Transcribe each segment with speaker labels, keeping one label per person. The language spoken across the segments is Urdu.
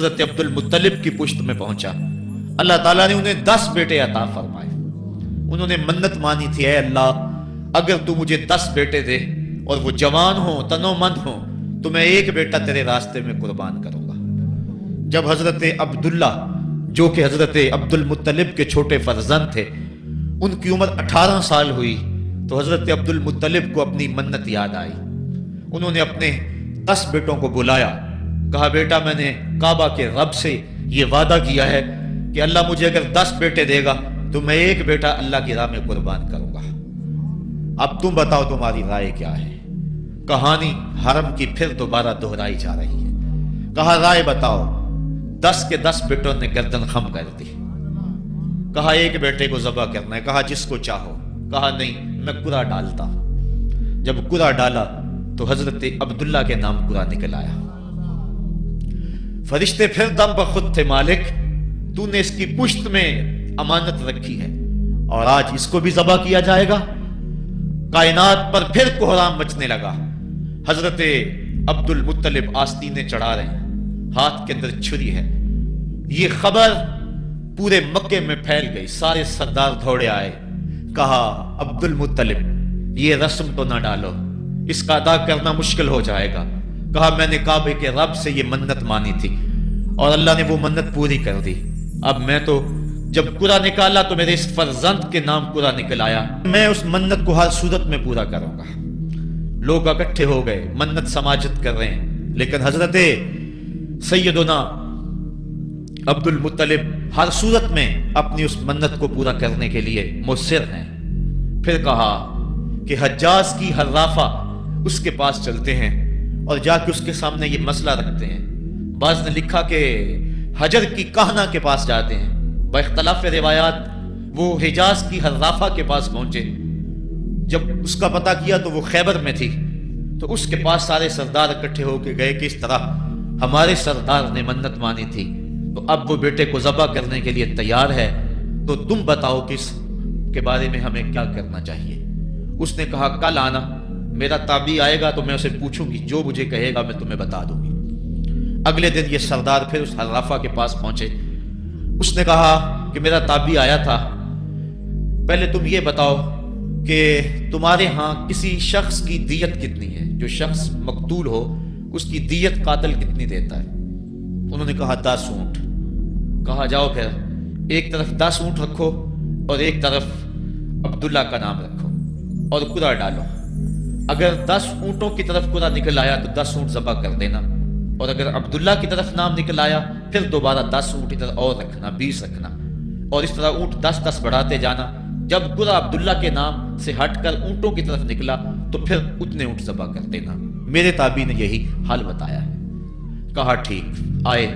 Speaker 1: حضرت عبد المطلب کی پشت میں پہنچا۔ اللہ تعالیٰ نے انہیں 10 بیٹے عطا فرمائے۔ انہوں نے منت مانی تھی، اے اللہ اگر تو مجھے 10 بیٹے دے اور وہ جوان ہوں، تنو مند ہوں، تو میں ایک بیٹا تیرے راستے میں قربان کروں گا۔ جب حضرت عبداللہ جو کہ حضرت عبد المطلب کے چھوٹے فرزند تھے، ان کی عمر 18 سال ہوئی تو حضرت عبد المطلب کو اپنی منت یاد آئی۔ انہوں نے اپنے 10 بیٹوں کو بلایا، کہا بیٹا میں نے کعبہ کے رب سے یہ وعدہ کیا ہے کہ اللہ مجھے اگر 10 بیٹے دے گا تو میں ایک بیٹا اللہ کی راہ میں قربان کروں گا۔ اب تم بتاؤ تمہاری رائے کیا ہے؟ کہانی حرم کی پھر دوبارہ دہرائی جا رہی ہے۔ کہا رائے بتاؤ۔ 10 کے 10 بیٹوں نے گردن خم کر دی۔ کہا ایک بیٹے کو ذبح کرنا ہے۔ کہا جس کو چاہو۔ کہا نہیں میں قرعہ ڈالتا ہوں۔ جب قرعہ ڈالا تو حضرت عبداللہ کے نام قرعہ نکل آیا۔ فرشتے پھر دم بخود تھے، مالک تو نے اس کی پشت میں امانت رکھی ہے اور آج اس کو بھی ذبح کیا جائے گا۔ کائنات پر پھر کوہرام مچنے لگا۔ حضرت عبد المطلب آستینیں چڑھا رہے ہیں، ہاتھ کے اندر چھری ہے۔ یہ خبر پورے مکے میں پھیل گئی، سارے سردار دوڑے آئے۔ کہا عبد المطلب یہ رسم تو نہ ڈالو، اس کا ادا کرنا مشکل ہو جائے گا۔ کہا میں نے کعبے کے رب سے یہ منت مانی تھی اور اللہ نے وہ منت پوری کر دی۔ اب میں تو جب قرعہ نکالا تو میرے اس فرزند کے نام قرعہ نکل آیا، میں اس منت کو ہر صورت میں پورا کروں گا۔ لوگ اکٹھے ہو گئے، منت سماجت کر رہے ہیں، لیکن حضرت سیدنا عبد المطلب ہر صورت میں اپنی اس منت کو پورا کرنے کے لیے مصر ہیں۔ پھر کہا کہ حجاز کی حرافہ اس کے پاس چلتے ہیں اور جا کے اس کے سامنے یہ مسئلہ رکھتے ہیں۔ بعض نے لکھا کہ حجر کی کہنا کے پاس جاتے ہیں۔ با اختلاف روایات وہ حجاز کی حرافہ کے پاس پہنچے۔ جب اس کا پتہ کیا تو وہ خیبر میں تھی، تو اس کے پاس سارے سردار اکٹھے ہو کے گئے کہ اس طرح ہمارے سردار نے منت مانی تھی، تو اب وہ بیٹے کو ذبح کرنے کے لیے تیار ہے، تو تم بتاؤ کہ اس کے بارے میں ہمیں کیا کرنا چاہیے۔ اس نے کہا کل آنا، میرا تابعی آئے گا تو میں اسے پوچھوں گی، جو مجھے کہے گا میں تمہیں بتا دوں گی۔ اگلے دن یہ سردار پھر اس حرافہ کے پاس پہنچے۔ اس نے کہا کہ میرا تابعی آیا تھا، پہلے تم یہ بتاؤ کہ تمہارے ہاں کسی شخص کی دیت کتنی ہے، جو شخص مقتول ہو اس کی دیت قاتل کتنی دیتا ہے؟ انہوں نے کہا 10 اونٹ۔ کہا جاؤ پھر ایک طرف 10 اونٹ رکھو اور ایک طرف عبداللہ کا نام رکھو اور قرعہ ڈالو۔ اگر 10 اونٹوں کی طرف قرعہ نکل آیا تو 10 اونٹ ذبح کر دینا، اور اگر عبداللہ کی طرف نام نکل آیا پھر دوبارہ 10 اونٹ ادھر اور رکھنا، 20 رکھنا، اور اس طرح اونٹ 10 بڑھاتے جانا۔ جب قرعہ عبداللہ کے نام سے ہٹ کر اونٹوں کی طرف نکلا تو پھر اتنے اونٹ ذبح کر دینا۔ میرے تابعی نے یہی حل بتایا ہے۔ کہا ٹھیک، آئے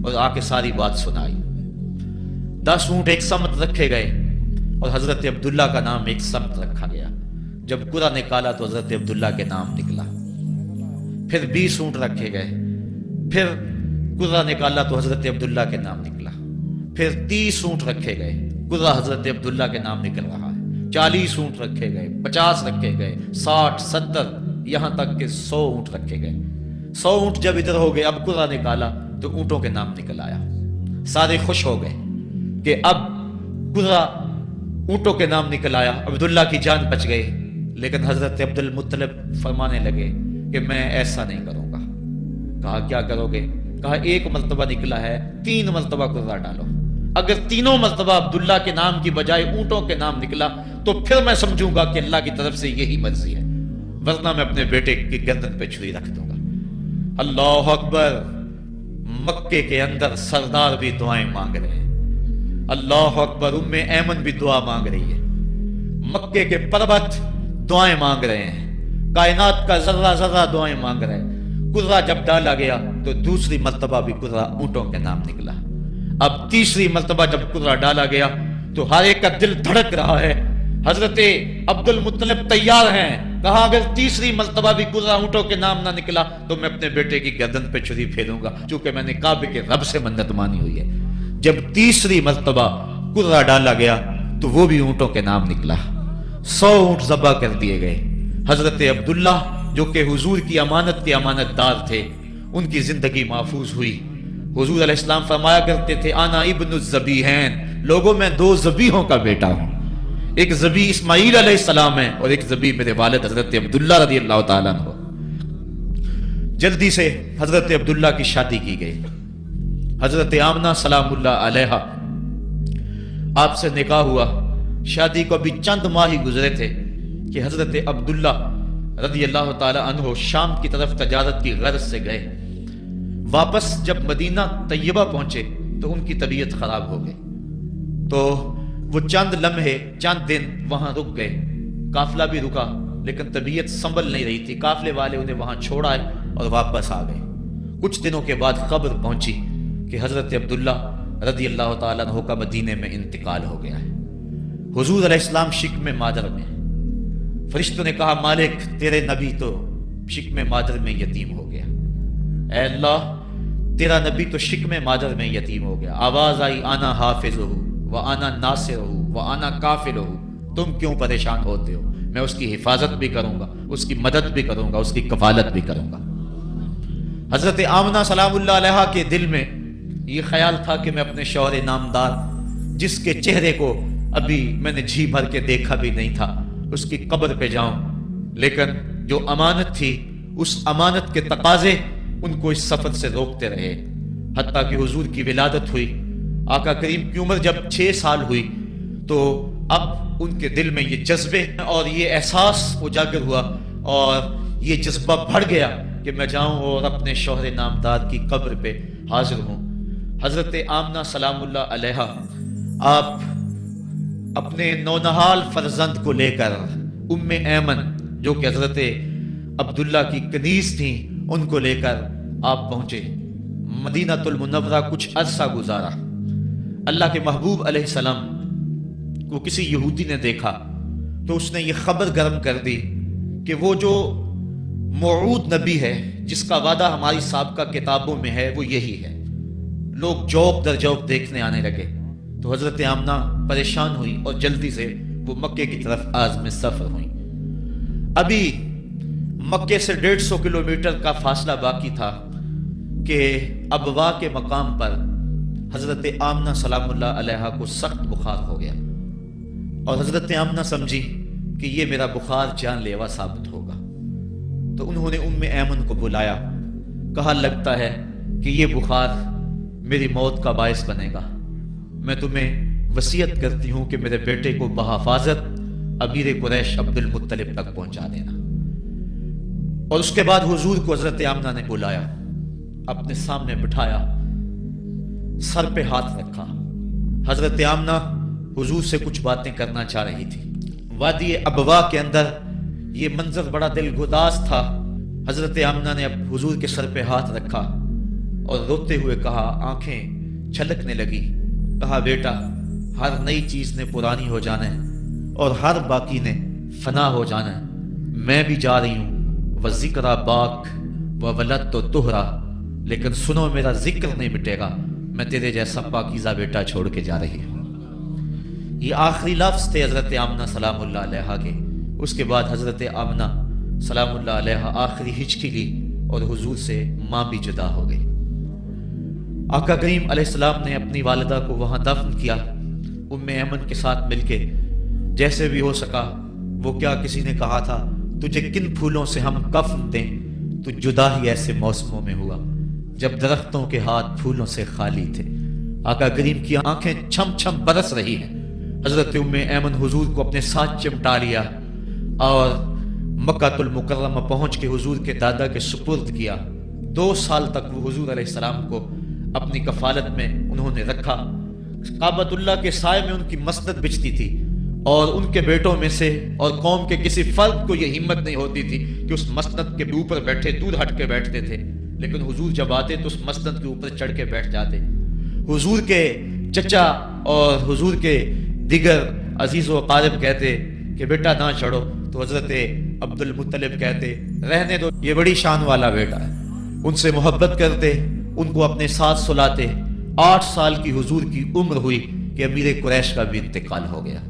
Speaker 1: اور آ کے ساری بات سنائی۔ 10 اونٹ ایک سمت رکھے گئے اور حضرت عبداللہ کا نام ایک سمت رکھا گیا۔ جب قرعہ نکالا تو حضرت عبداللہ کے نام نکلا۔ پھر 20 اونٹ رکھے گئے، پھر قرعہ نکالا تو حضرت عبداللہ کے نام نکلا۔ پھر 30 اونٹ رکھے گئے، قرعہ حضرت عبداللہ کے نام نکل رہا ہے۔ 40 اونٹ رکھے گئے، 50 رکھے گئے، 60، 70، یہاں تک کہ 100 اونٹ رکھے گئے۔ 100 اونٹ جب ادھر ہو گئے، اب قرعہ نکالا تو اونٹوں کے نام نکل آیا۔ سارے خوش ہو گئے کہ اب قرعہ اونٹوں کے نام نکل آیا، عبداللہ کی جان بچ گئی۔ لیکن حضرت عبد المطلب فرمانے لگے کہ میں ایسا نہیں کروں گا۔ کہا کیا کرو گے؟ کہا ایک مرتبہ نکلا ہے، 3 مرتبہ قرعہ ڈالو۔ اگر تینوں مرتبہ عبداللہ کے نام کی بجائے اونٹوں کے نام نکلا تو پھر میں سمجھوں گا کہ اللہ کی طرف سے یہی مرضی ہے، ورنہ میں اپنے بیٹے کی گردن پہ چھری رکھ دوں گا۔ اللہ اکبر! مکے کے اندر سردار بھی دعائیں مانگ رہے ہیں۔ اللہ اکبر! ام ایمن بھی دعا مانگ رہی ہے، مکے کے پربت دعائیں مانگ رہے ہیں، کائنات کا ذرہ ذرہ دعائیں مانگ رہے ہیں۔ قرعہ جب ڈالا گیا تو دوسری مرتبہ بھی قرعہ اونٹوں کے نام نکلا۔ اب تیسری مرتبہ جب قرعہ ڈالا گیا تو ہر ایک کا دل دھڑک رہا ہے۔ حضرت عبد المطلب تیار ہیں۔ کہا اگر تیسری مرتبہ بھی قرعہ اونٹوں کے نام نہ نکلا تو میں اپنے بیٹے کی گردن پہ چھری پھیروں گا، چونکہ میں نے کعبے کے رب سے منت مانی ہوئی ہے۔ جب تیسری مرتبہ قرعہ ڈالا گیا تو وہ بھی اونٹوں کے نام نکلا۔ 100 اونٹ ذبح کر دیے گئے۔ حضرت عبداللہ جو کہ حضور کی امانت کے امانت دار تھے، ان کی زندگی محفوظ ہوئی۔ حضور علیہ السلام فرمایا کرتے تھے انا ابن الذبیحین، لوگوں میں دو ذبیحوں کا بیٹا ہوں، ایک ذبیح اسماعیل علیہ السلام ہے اور ایک ذبیح میرے والد حضرت عبداللہ رضی اللہ تعالیٰ عنہ۔ جلدی سے حضرت عبداللہ کی شادی کی گئی۔ حضرت آمنہ سلام اللہ علیہا آپ سے نکاح ہوا، شادی کو ابھی چند ماہ ہی گزرے تھے کہ حضرت عبداللہ رضی اللہ تعالی عنہ شام کی طرف تجارت کی غرض سے گئے۔ واپس جب مدینہ طیبہ پہنچے تو ان کی طبیعت خراب ہو گئی، تو وہ چند لمحے چند دن وہاں رک گئے، قافلہ بھی رکا لیکن طبیعت سنبھل نہیں رہی تھی، قافلے والے انہیں وہاں چھوڑ آئے اور واپس آ گئے۔ کچھ دنوں کے بعد خبر پہنچی کہ حضرت عبداللہ رضی اللہ تعالیٰ عنہ کا مدینے میں انتقال ہو گیا ہے۔ حضور علیہ السلام شکم مادر میں، فرشتوں نے کہا مالک تیرے نبی تو شکم مادر میں یتیم ہو گیا، اے اللہ تیرا نبی تو شکم مادر میں یتیم ہو گیا۔ آواز آئی انا حافظہ و انا ناصرہ و انا کافلہ، تم کیوں پریشان ہوتے ہو، میں اس کی حفاظت بھی کروں گا، اس کی مدد بھی کروں گا، اس کی کفالت بھی کروں گا۔ حضرت آمنہ سلام اللہ علیہا کے دل میں یہ خیال تھا کہ میں اپنے شوہر نامدار جس کے چہرے کو ابھی میں نے جی بھر کے دیکھا بھی نہیں تھا اس کی قبر پہ جاؤں، لیکن جو امانت تھی اس امانت کے تقاضے ان کو اس سفر سے روکتے رہے، حتیٰ کہ حضور کی ولادت ہوئی۔ آقا کریم کی عمر جب 6 سال ہوئی تو اب ان کے دل میں یہ جذبے اور یہ احساس اجاگر ہوا اور یہ جذبہ بڑھ گیا کہ میں جاؤں اور اپنے شوہر نامدار کی قبر پہ حاضر ہوں۔ حضرت آمنہ سلام اللہ علیہا آپ اپنے نونہال فرزند کو لے کر ام ایمن جو کہ حضرت عبداللہ کی کنیز تھیں ان کو لے کر آپ پہنچے مدینہ المنورہ۔ کچھ عرصہ گزارا، اللہ کے محبوب علیہ السلام کو کسی یہودی نے دیکھا تو اس نے یہ خبر گرم کر دی کہ وہ جو موعود نبی ہے جس کا وعدہ ہماری سابقہ کتابوں میں ہے وہ یہی ہے۔ لوگ جوک در جوک دیکھنے آنے لگے تو حضرت آمنہ پریشان ہوئی اور جلدی سے وہ مکے کی طرف عازم سفر ہوئی۔ ابھی مکے سے 150 کلومیٹر کا فاصلہ باقی تھا کہ ابوا کے مقام پر حضرت آمنہ سلام اللہ علیہا کو سخت بخار ہو گیا اور حضرت آمنہ سمجھی کہ یہ میرا بخار جان لیوا ثابت ہوگا، تو انہوں نے ام ایمن کو بلایا، کہا لگتا ہے کہ یہ بخار میری موت کا باعث بنے گا، میں تمہیں وصیت کرتی ہوں کہ میرے بیٹے کو بحفاظت امیر قریش عبد المطلب تک پہنچا دینا۔ اور اس کے بعد حضور کو حضرت آمنہ نے بلایا، اپنے سامنے بٹھایا، سر پہ ہاتھ رکھا۔ حضرت آمنہ حضور سے کچھ باتیں کرنا چاہ رہی تھی۔ وادی ابوا کے اندر یہ منظر بڑا دل گداز تھا۔ حضرت آمنہ نے اب حضور کے سر پہ ہاتھ رکھا اور روتے ہوئے کہا، آنکھیں چھلکنے لگی، کہا بیٹا ہر نئی چیز نے پرانی ہو جانا ہے اور ہر باقی نے فنا ہو جانا ہے، میں بھی جا رہی ہوں، وذکر باک و ولد تو تہرا، لیکن سنو میرا ذکر نہیں مٹے گا، میں تیرے جیسا پاکیزہ بیٹا چھوڑ کے جا رہی ہوں۔ یہ آخری لفظ تھے حضرت آمنہ سلام اللہ علیہا کے۔ اس کے بعد حضرت آمنہ سلام اللہ علیہا آخری ہچکی لی اور حضور سے ماں بھی جدا ہو گئی۔ آقا کریم علیہ السلام نے اپنی والدہ کو وہاں دفن کیا، ام ایمن کے ساتھ مل کے جیسے بھی ہو سکا۔ وہ کیا کسی نے کہا تھا تجھے کن پھولوں سے ہم کفن دیں، تو جدا ہی ایسے موسموں میں ہوا جب درختوں کے ہاتھ پھولوں سے خالی تھے۔ آقا کریم کی آنکھیں چھم چھم برس رہی ہیں۔ حضرت ام ایمن حضور کو اپنے ساتھ چمٹا لیا اور مکہ المکرمہ پہنچ کے حضور کے دادا کے سپرد کیا۔ 2 سال تک وہ حضور علیہ السلام کو اپنی کفالت میں انہوں نے رکھا۔ کعبۃ اللہ کے سائے میں ان کی مسند بچتی تھی اور ان کے بیٹوں میں سے اور قوم کے کسی فرد کو یہ ہمت نہیں ہوتی تھی کہ اس مسند کے اوپر بیٹھے، دور ہٹ کے بیٹھتے تھے، لیکن حضور جب آتے تو اس مسند کے اوپر چڑھ کے بیٹھ جاتے۔ حضور کے چچا اور حضور کے دیگر عزیز و اقارب کہتے کہ بیٹا نہ چڑھو، تو حضرت عبد المطلب کہتے رہنے دو، یہ بڑی شان والا بیٹا ہے۔ ان سے محبت کرتے، ان کو اپنے ساتھ سلاتے۔ 8 سال کی حضور کی عمر ہوئی کہ امیر قریش کا بھی انتقال ہو گیا۔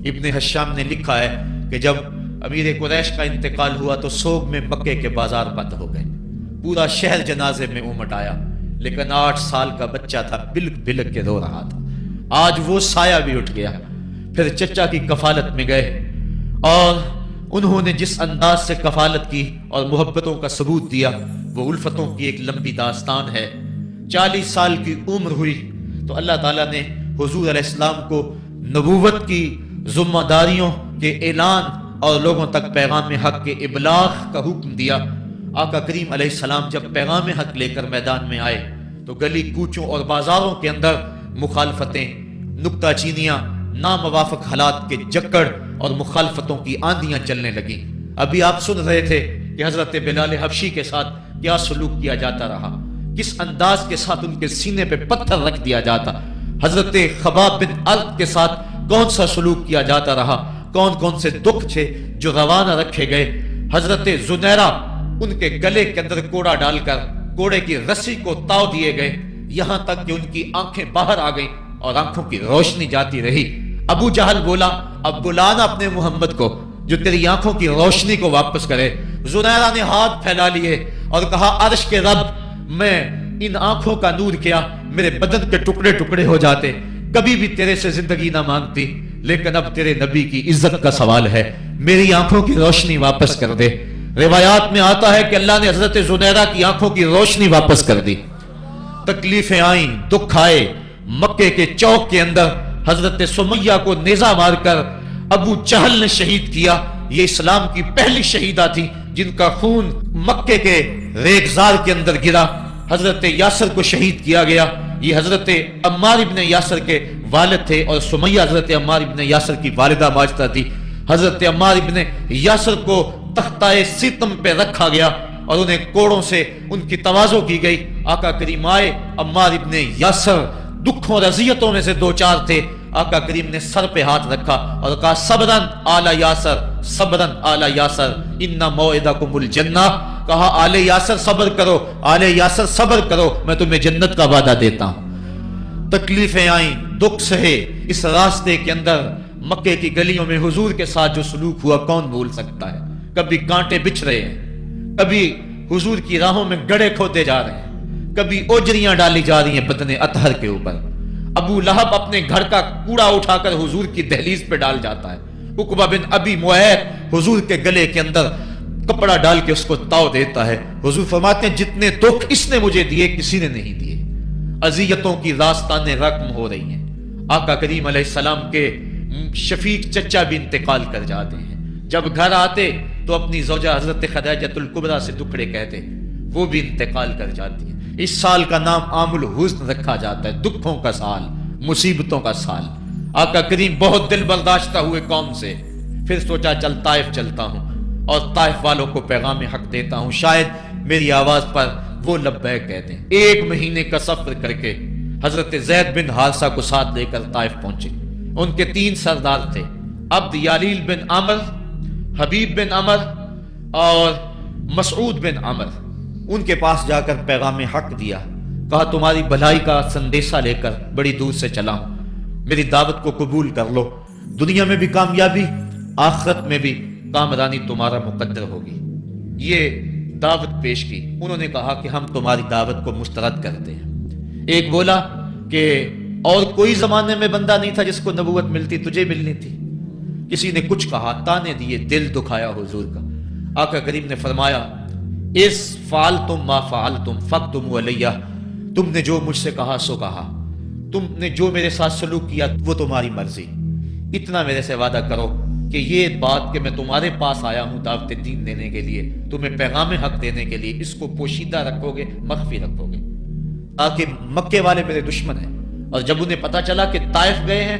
Speaker 1: ابن حشام نے لکھا ہے کہ جب امیر قریش کا انتقال ہوا تو سوگ میں مکے کے بازار بند ہو گئے، پورا شہر جنازے میں امٹ آیا، لیکن 8 سال کا بچہ تھا، بلک بلک کے رو رہا تھا۔ آج وہ سایہ بھی اٹھ گیا۔ پھر چچا کی کفالت میں گئے اور انہوں نے جس انداز سے کفالت کی اور محبتوں کا ثبوت دیا وہ الفتوں کی ایک لمبی داستان ہے۔ 40 سال کی عمر ہوئی تو اللہ تعالیٰ نے حضور علیہ السلام کو نبوت کی ذمہ داریوں کے اعلان اور لوگوں تک پیغام حق کے ابلاغ کا حکم دیا۔ آقا کریم علیہ السلام جب پیغام حق لے کر میدان میں آئے تو گلی کوچوں اور بازاروں کے اندر مخالفتیں، نکتہ چینیاں، ناموافق حالات کے جکڑ اور مخالفتوں کی آندیاں چلنے لگیں۔ ابھی آپ سن رہے تھے کہ حضرت بلال حبشی کے ساتھ کیا سلوک کیا جاتا رہا، کس انداز کے ساتھ ان کے سینے پہ پتھر رکھ دیا جاتا۔ حضرت خباب بن ارد کے ساتھ کون سا سلوک کیا جاتا رہا، کون کون سے دکھ تھے جو روانہ رکھے گئے۔ حضرت زنیرہ ان کے گلے کے اندر کوڑا ڈال کر کوڑے کی رسی کو تاؤ دیے گئے، یہاں تک کہ ان کی آنکھیں باہر آ گئیں اور آنکھوں کی روشنی جاتی رہی۔ ابو جہل بولا اب بلانا اپنے محمد کو جو تیری آنکھوں کی روشنی کو واپس کرے۔ زنیرہ نے ہاتھ پھیلا لیے اور کہا عرش کے رب، میں ان آنکھوں کا نور کیا میرے بدن کے ٹکڑے ٹکڑے ہو جاتے، کبھی بھی تیرے سے زندگی نہ مانگتی، لیکن اب تیرے نبی کی عزت کا سوال ہے، میری آنکھوں کی روشنی واپس کر دے۔ روایات میں آتا ہے کہ اللہ نے حضرت زنیرہ کی آنکھوں کی روشنی واپس کر دی۔ تکلیفیں آئیں، دکھ آئے۔ مکے کے چوک کے اندر حضرت سمیہ کو نیزہ مار کر ابو جہل نے شہید کیا۔ یہ اسلام کی پہلی شہیدہ تھی جن کا خون مکے کے ریگزار کے اندر گرا۔ حضرت یاسر کو شہید کیا گیا۔ یہ حضرت عمار ابن یاسر کے والد تھے اور سمیہ حضرت عمار ابن یاسر کی والدہ ماجدہ تھی۔ حضرت عمار ابن یاسر کو تختہ ستم پہ رکھا گیا اور انہیں کوڑوں سے ان کی تواضع کی گئی۔ آقا کریم آئے، عمار ابن یاسر دکھوں رضیتوں میں سے دو چار تھے۔ آقا کریم نے سر پہ ہاتھ رکھا اور کہا صبرن آل یاسر، صبرن آل یاسر ان موعدکم الجنہ۔ کہا آل یاسر صبر کرو، آل یاسر صبر کرو، میں تمہیں جنت کا وعدہ دیتا ہوں۔ تکلیفیں آئیں، دکھ سہے۔ اس راستے کے اندر مکے کی گلیوں میں حضور کے ساتھ جو سلوک ہوا کون بھول سکتا ہے۔ کبھی کانٹے بچھ رہے ہیں، کبھی حضور کی راہوں میں گڑھے کھودے جا رہے ہیں، کبھی اوجریاں ڈالی جا رہی ہیں بدن اطہر کے اوپر۔ ابو لہب اپنے گھر کا کوڑا اٹھا کر حضور کی دہلیز پہ ڈال جاتا ہے۔ عقبہ بن ابی معیط حضور کے گلے کے اندر کپڑا ڈال کے اس کو تاؤ دیتا ہے۔ حضور فرماتے ہیں جتنے دکھ اس نے مجھے دیے کسی نے نہیں دیے۔ اذیتوں کی داستانیں رقم ہو رہی ہیں۔ آقا کریم علیہ السلام کے شفیق چچا بھی انتقال کر جاتے ہیں۔ جب گھر آتے تو اپنی زوجہ حضرت خدیجہ الکبریٰ سے دکھڑے کہتے، وہ بھی انتقال کر جاتی ہیں۔ اس سال کا نام عام الحزن رکھا جاتا ہے، دکھوں کا سال، مصیبتوں کا سال۔ آقا کریم بہت دل برداشتہ ہوئے قوم سے، پھر سوچا چل طائف چلتا ہوں اور طائف والوں کو پیغام حق دیتا ہوں، شاید میری آواز پر وہ لبیک کہتے ہیں۔ 1 مہینے کا سفر کر کے حضرت زید بن حارثہ کو ساتھ لے کر طائف پہنچے۔ ان کے 3 سردار تھے، عبد یالیل بن عمر، حبیب بن عمر اور مسعود بن عمر۔ ان کے پاس جا کر پیغام حق دیا، کہا تمہاری بھلائی کا سندیشہ لے کر بڑی دور سے چلا ہوں، میری دعوت کو قبول کر لو، دنیا میں بھی کامیابی، آخرت میں بھی کامرانی تمہارا مقدر ہوگی۔ یہ دعوت پیش کی۔ انہوں نے کہا کہ ہم تمہاری دعوت کو مسترد کرتے ہیں۔ ایک بولا کہ اور کوئی زمانے میں بندہ نہیں تھا جس کو نبوت ملتی، تجھے ملنی تھی۔ کسی نے کچھ کہا، تانے دیے، دل دکھایا حضور کا۔ آقا کریم نے فرمایا اس فعلتم ما فعلتم فاکتموا علیہ، تم نے جو مجھ سے کہا سو کہا، تم نے جو میرے ساتھ سلوک کیا وہ تمہاری مرضی، اتنا میرے سے وعدہ کرو کہ یہ بات کہ میں تمہارے پاس آیا ہوں دعوت دین دینے کے لیے، تمہیں پیغام حق دینے کے لیے، اس کو پوشیدہ رکھو گے، مخفی رکھو گے، تاکہ مکے والے میرے دشمن ہیں، اور جب انہیں پتا چلا کہ طائف گئے ہیں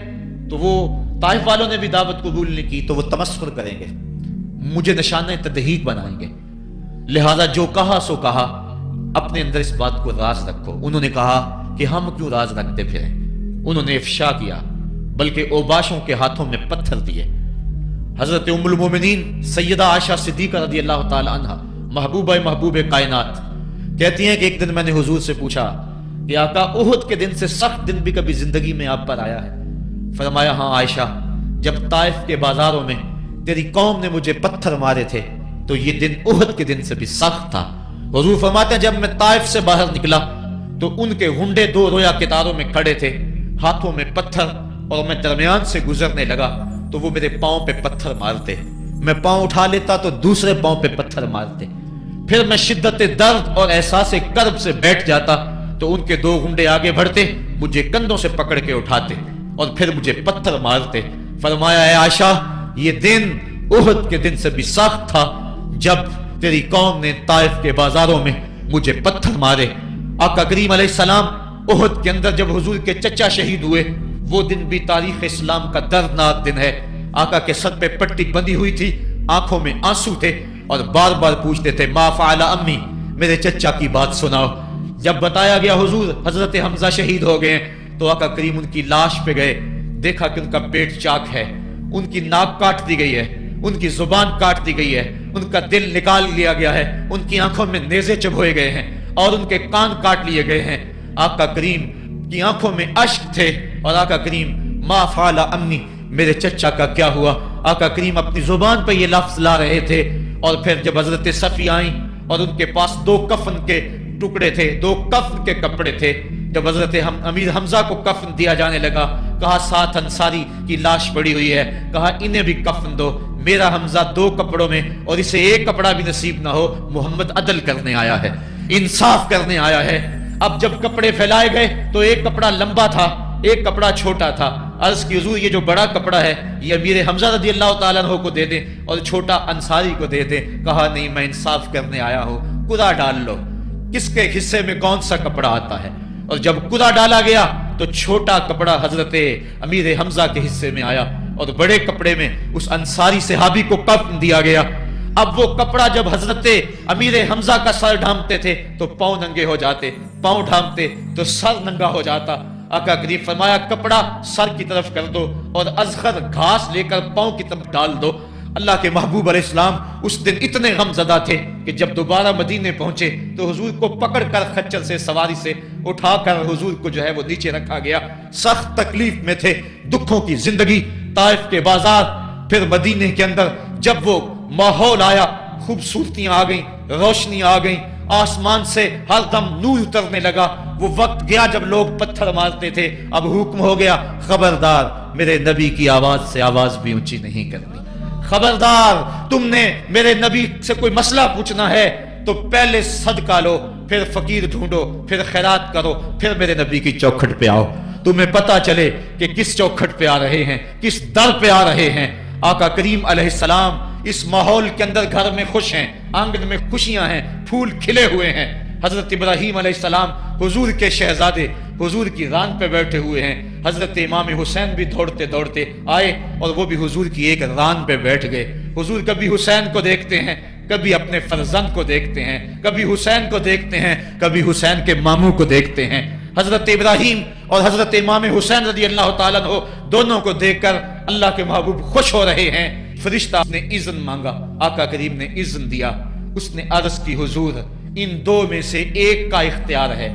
Speaker 1: تو وہ طائف والوں نے بھی دعوت قبول نہیں کی تو وہ تمسخر کریں گے، مجھے نشانہ تدہیق بنائیں گے، لہذا جو کہا سو کہا، اپنے اندر اس بات کو راز رکھو۔ انہوں نے کہا کہ ہم کیوں راز رکھتے پھریں؟ انہوں نے افشا کیا، بلکہ اوباشوں کے ہاتھوں میں پتھر دیے۔ حضرت ام المومنین سیدہ عائشہ صدیقہ رضی اللہ تعالی عنہ، محبوب کائنات، کہتی ہیں کہ ایک دن میں نے حضور سے پوچھا کہ آقا احد کے دن سے سخت دن بھی کبھی زندگی میں آپ پر آیا ہے؟ فرمایا ہاں عائشہ، جب طائف کے بازاروں میں تیری قوم نے مجھے پتھر مارے تھے تو یہ دن احد کے دن سے بھی سخت تھا۔ حضور فرماتے ہیں جب میں طائف سے باہر نکلا تو ان کے گھنڈے دو رویا کتاروں میں کھڑے تھے، ہاتھوں میں پتھر، اور میں درمیان سے گزرنے لگا تو وہ میرے پاؤں پہ پتھر مارتے، میں پاؤں اٹھا لیتا تو دوسرے پاؤں پہ پتھر مارتے، پھر میں شدت درد اور احساس کرب سے بیٹھ جاتا تو ان کے دو گھنڈے آگے بڑھتے، مجھے کندھوں سے پکڑ کے اٹھاتے اور پھر مجھے پتھر مارتے۔ فرمایا اے عائشہ، یہ دن احد کے دن سے بھی سخت تھا جب تیری قوم نے طائف کے بازاروں میں مجھے پتھر مارے۔ آقا کریم علیہ السلام احد کے اندر جب حضور کے چچا شہید ہوئے، وہ دن بھی تاریخ اسلام کا دردناک دن ہے۔ آقا کے سر پہ پٹی بندھی ہوئی تھی، آنکھوں میں آنسو تھے اور بار بار پوچھتے تھے ما فعل امی، میرے چچا کی بات سناؤ۔ جب بتایا گیا حضور حضرت حمزہ شہید ہو گئے تو آقا کریم ان کی لاش پہ گئے، دیکھا کہ ان کا پیٹ چاک ہے، ان کی ناک کاٹ دی گئی ہے، ان کی زبان کاٹ دی گئی ہے، ان کا دل نکال لیا گیا ہے، ان کی آنکھوں میں نیزے چبھوئے گئے ہیں اور ان کے کان کاٹ لیے گئے ہیں۔ آقا کریم کی آنکھوں میں اشک تھے اور آقا کریم ما فعل امی، میرے چچا کا کیا ہوا؟ آقا کریم اپنی زبان پہ یہ لفظ لا رہے تھے، اور پھر جب حضرت صفی آئیں اور ان کے پاس دو کفن کے ٹکڑے تھے، دو کفن کے کپڑے تھے، جب حضرت امیر حمزہ کو کفن دیا جانے لگا، کہا 7 انصاری کی لاش پڑی ہوئی ہے، کہا انہیں بھی کفن دو، میرا حمزہ 2 کپڑوں میں اور اسے 1 کپڑا بھی نصیب نہ ہو، محمد عدل کرنے آیا ہے، انصاف کرنے آیا ہے۔ اب جب کپڑے پھیلائے گئے تو 1 کپڑا لمبا تھا، 1 کپڑا چھوٹا تھا۔ عرض کی حضور یہ جو بڑا کپڑا ہے یہ امیر حمزہ رضی اللہ تعالیٰ عنہ کو دے دیں اور چھوٹا انصاری کو دے دیں۔ کہا نہیں، میں انصاف کرنے آیا ہوں، قرعہ ڈال لو کس کے حصے میں کون سا کپڑا آتا ہے۔ اور جب قرعہ ڈالا گیا تو چھوٹا کپڑا حضرت امیر حمزہ کے حصے میں آیا اور بڑے کپڑے میں اس انصاری صحابی کو کفن دیا گیا۔ اب وہ کپڑا جب حضرت امیر حمزہ کا سر ڈھانپتے تھے تو پاؤں ننگے ہو جاتے، پاؤں ڈھانپتے تو سر ننگا ہو جاتا۔ آقا کریم فرمایا کپڑا سر کی طرف کر دو اور ازخر گھاس لے کر پاؤں کی طرف ڈال دو۔ اللہ کے محبوب علیہ السلام اس دن اتنے غم زدہ تھے کہ جب دوبارہ مدینے پہنچے تو حضور کو پکڑ کر خچر سے سواری سے اٹھا کر حضور کو جو ہے وہ نیچے رکھا گیا۔ سخت تکلیف میں تھے، دکھوں کی زندگی، طائف کے بازار، پھر مدینے کے اندر جب وہ ماحول آیا، خوبصورتیاں آ گئیں، روشنی آ گئیں، آسمان سے ہر دم نور اترنے لگا۔ وہ وقت گیا جب لوگ پتھر مارتے تھے، اب حکم ہو گیا خبردار میرے نبی کی آواز سے آواز بھی اونچی نہیں کرنی، خبردار تم نے میرے نبی سے کوئی مسئلہ پوچھنا ہے تو پہلے صدقہ لو، پھر فقیر ڈھونڈو، پھر خیرات کرو، پھر میرے نبی کی چوکھٹ پہ آؤ، تمہیں پتا چلے کہ کس چوکھٹ پہ آ رہے ہیں، کس در پہ آ رہے ہیں۔ آقا کریم علیہ السلام اس ماحول کے اندر گھر میں خوش ہیں، آنگن میں خوشیاں ہیں، پھول کھلے ہوئے ہیں۔ حضرت ابراہیم علیہ السلام حضور کے شہزادے حضور کی ران پہ بیٹھے ہوئے ہیں، حضرت امام حسین بھی دوڑتے دوڑتے آئے اور وہ بھی حضور کی ایک ران پہ بیٹھ گئے۔ حضور کبھی حسین کو دیکھتے ہیں، کبھی اپنے فرزند کو دیکھتے ہیں، کبھی حسین کو دیکھتے ہیں، کبھی حسین کے ماموں کو دیکھتے ہیں۔ حضرت ابراہیم اور حضرت امام حسین رضی اللہ تعالیٰ عنہ دونوں کو دیکھ کر اللہ کے محبوب خوش ہو رہے ہیں۔ فرشتہ نے اذن مانگا، آقا کریم نے اذن دیا، اس نے عرض کی حضور ان 2 میں سے ایک کا اختیار ہے،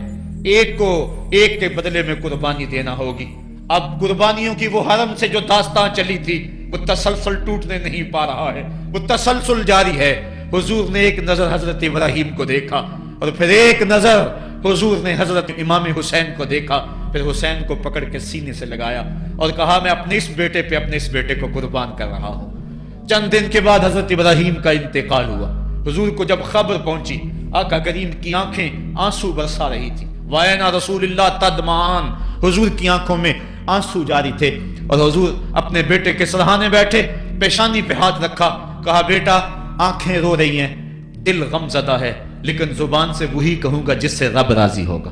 Speaker 1: ایک کو ایک کے بدلے میں قربانی دینا ہوگی۔ اب قربانیوں کی وہ حرم سے جو داستان چلی تھی وہ تسلسل ٹوٹنے نہیں پا رہا ہے، وہ تسلسل جاری ہے۔ حضور نے ایک نظر حضرت ابراہیم کو دیکھا اور پھر ایک نظر حضور نے حضرت امام حسین کو دیکھا، پھر حسین کو پکڑ کے سینے سے لگایا اور کہا میں اپنے اس بیٹے پہ اپنے اس بیٹے کو قربان کر رہا ہوں۔ چند دن کے بعد حضرت ابراہیم کا انتقال ہوا۔ حضور کو جب خبر پہنچی، آقا کریم کی آنکھیں آنسو برسا رہی تھی، وَأَنَا رسول اللہ تدمعان، حضور کی آنکھوں میں آنسو جاری تھے اور حضور اپنے بیٹے کے سرہانے بیٹھے، پیشانی پہ ہاتھ رکھا، کہا بیٹا آنکھیں رو رہی ہیں، دل غم زدہ ہے، لیکن زبان سے وہی کہوں گا جس سے رب راضی ہوگا۔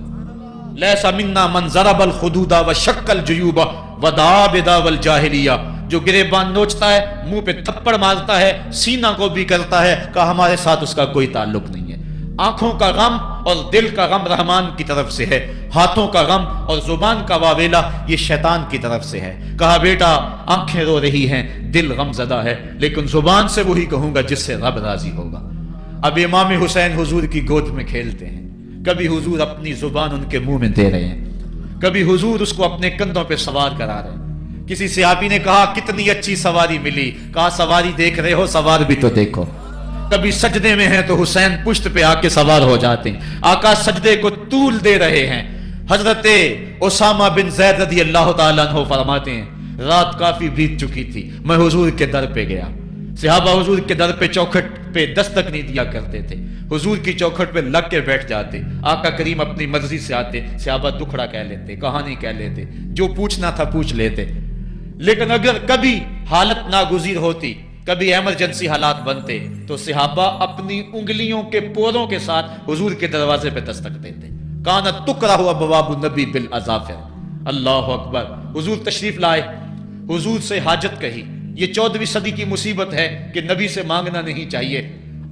Speaker 1: لیس منا من ضرب الخدود وشق الجیوب ودعا بدعوی الجاہلیہ، جو گریبان نوچتا ہے، منہ پہ تھپڑ مارتا ہے، سینہ کو بھی کرتا ہے، کہا ہمارے ساتھ اس کا کوئی تعلق نہیں ہے۔ آنکھوں کا غم اور دل کا غم رحمان کی طرف سے ہے، ہاتھوں کا غم اور زبان کا واویلا یہ شیطان کی طرف سے ہے۔ کہا بیٹا آنکھیں رو رہی ہیں، دل غم زدہ ہے، لیکن زبان سے وہی کہوں گا جس سے رب راضی ہوگا۔ اب امام حسین حضور کی گود میں کھیلتے ہیں، کبھی حضور اپنی زبان ان کے منہ میں دے رہے ہیں، کبھی حضور اس کو اپنے کندھوں پہ سوار کرا رہے ہیں۔ کسی صحابی نے کہا کتنی اچھی سواری ملی، کہا سواری دیکھ رہے ہو، سوار بھی تو دیکھو۔ کبھی سجدے میں ہیں تو حسین پشت پہ آ کے سوار ہو جاتے ہیں، آقا سجدے کو طول دے رہے ہیں۔ حضرت اسامہ بن زید رضی اللہ تعالیٰ عنہ فرماتے ہیں رات کافی بیت چکی تھی، میں حضور کے در پہ گیا۔ صحابہ حضور کے در پہ چوکھٹ پہ دستک نہیں دیا کرتے تھے، حضور کی چوکھٹ پہ لگ کے بیٹھ جاتے، آقا کریم اپنی مرضی سے آتے، صحابہ دکھڑا کہہ لیتے، کہانی کہہ لیتے، جو پوچھنا تھا پوچھ لیتے۔ لیکن اگر کبھی حالت ناگزیر ہوتی، کبھی ایمرجنسی حالات بنتے، تو صحابہ اپنی انگلیوں کے پوروں کے ساتھ حضور کے دروازے پہ دستک دیتے۔ کانت تکرہ ابواب النبی بالاظافر۔ اللہ اکبر۔ حضور تشریف لائے، حضور سے حاجت کہی۔ یہ 14ویں صدی کی مصیبت ہے کہ نبی سے مانگنا نہیں چاہیے۔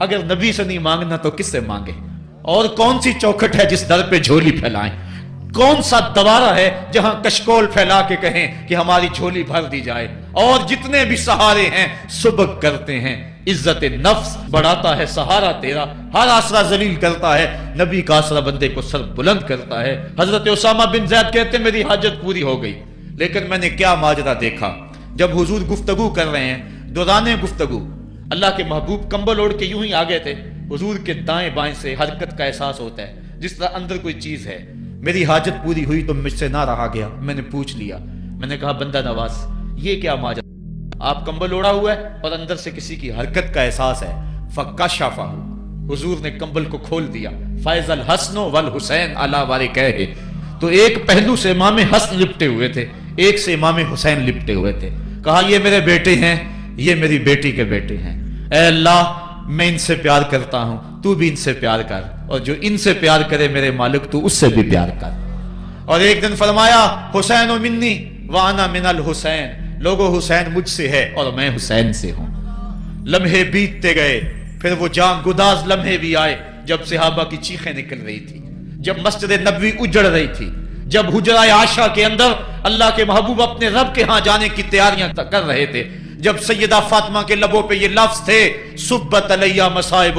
Speaker 1: اگر نبی سے نہیں مانگنا تو کس سے مانگے؟ اور کون سی چوکھٹ ہے جس در پہ جھولی پھیلائیں؟ کون سا دوارہ ہے جہاں کشکول پھیلا کے کہیں کہ ہماری جھولی بھر دی جائے؟ اور جتنے بھی سہارے ہیں سبک کرتے ہیں، عزت نفس بڑھاتا ہے سہارا تیرا، ہر آسرا ذلیل کرتا ہے، نبی کا آسرا بندے کو سر بلند کرتا ہے۔ حضرت اسامہ بن زید کہتے میری حاجت پوری ہو گئی، لیکن میں نے کیا ماجرا دیکھا۔ جب حضور گفتگو کر رہے ہیں، دوران گفتگو اللہ کے محبوب کمبل اوڑھ کے یوں ہی آگے تھے، حضور کے دائیں بائیں سے حرکت کا احساس ہوتا ہے جس طرح اندر کوئی چیز ہے۔ میری حاجت پوری ہوئی تو مجھ سے نہ رہا گیا، میں نے پوچھ لیا، میں نے کہا بندہ نواز یہ کیا ماجرا؟ آپ کمبل اوڑھا ہوا ہے اور اندر سے کسی کی حرکت کا احساس ہے۔ فکشفہ، حضور نے کمبل کو کھول دیا۔ فیض الحسن والحسین علی وارکیہ، تو ایک پہلو سے امام حسن لپٹے ہوئے تھے، ایک سے امام حسین لپٹے ہوئے تھے۔ کہا یہ میرے بیٹے ہیں، یہ میری بیٹی کے بیٹے ہیں، اے اللہ میں ان سے پیار کرتا ہوں، تو بھی ان سے پیار کر، اور جو ان سے پیار کرے میرے مالک تو اس سے بھی پیار کر۔ اور ایک دن فرمایا حسین منی وانا من الحسین، لوگو حسین مجھ سے ہے اور میں حسین سے ہوں۔ لمحے بیتتے گئے، پھر وہ جان گداز لمحے بھی آئے جب صحابہ کی چیخیں نکل رہی تھی، جب مسجد نبوی اجڑ رہی تھی، جب حجرہ عائشہ کے اندر اللہ کے محبوب اپنے رب کے ہاں جانے کی تیاریاں کر رہے تھے، جب سیدہ فاطمہ کے لبوں پہ یہ لفظ تھے سبت علیہ مصائب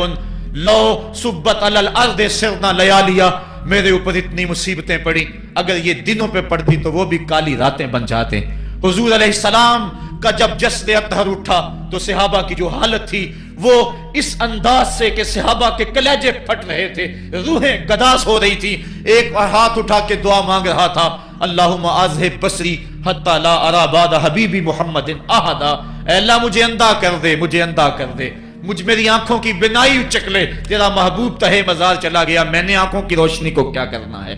Speaker 1: لو سبت علی الارض سرنا لیالیا، میرے اوپر اتنی مصیبتیں پڑی، اگر یہ دنوں پہ پڑتی تو وہ بھی کالی راتیں بن جاتے۔ حضور علیہ السلام کا جب جسد اطہر اٹھا تو صحابہ کی جو حالت تھی وہ اس انداز سے کہ صحابہ کے کلیجے پھٹ رہے تھے، روحیں گداس ہو رہی تھی۔ ایک ہاتھ اٹھا کے دعا مانگ رہا تھا، اللہم اذہب بصری حتی لا ارا بعد حبیبی محمد احدا، اے اللہ مجھے اندھا کر دے، مجھے اندھا کر دے، میری آنکھوں کی بینائی اچک لے، تیرا محبوب تہے مزار چلا گیا، میں نے آنکھوں کی روشنی کو کیا کرنا ہے۔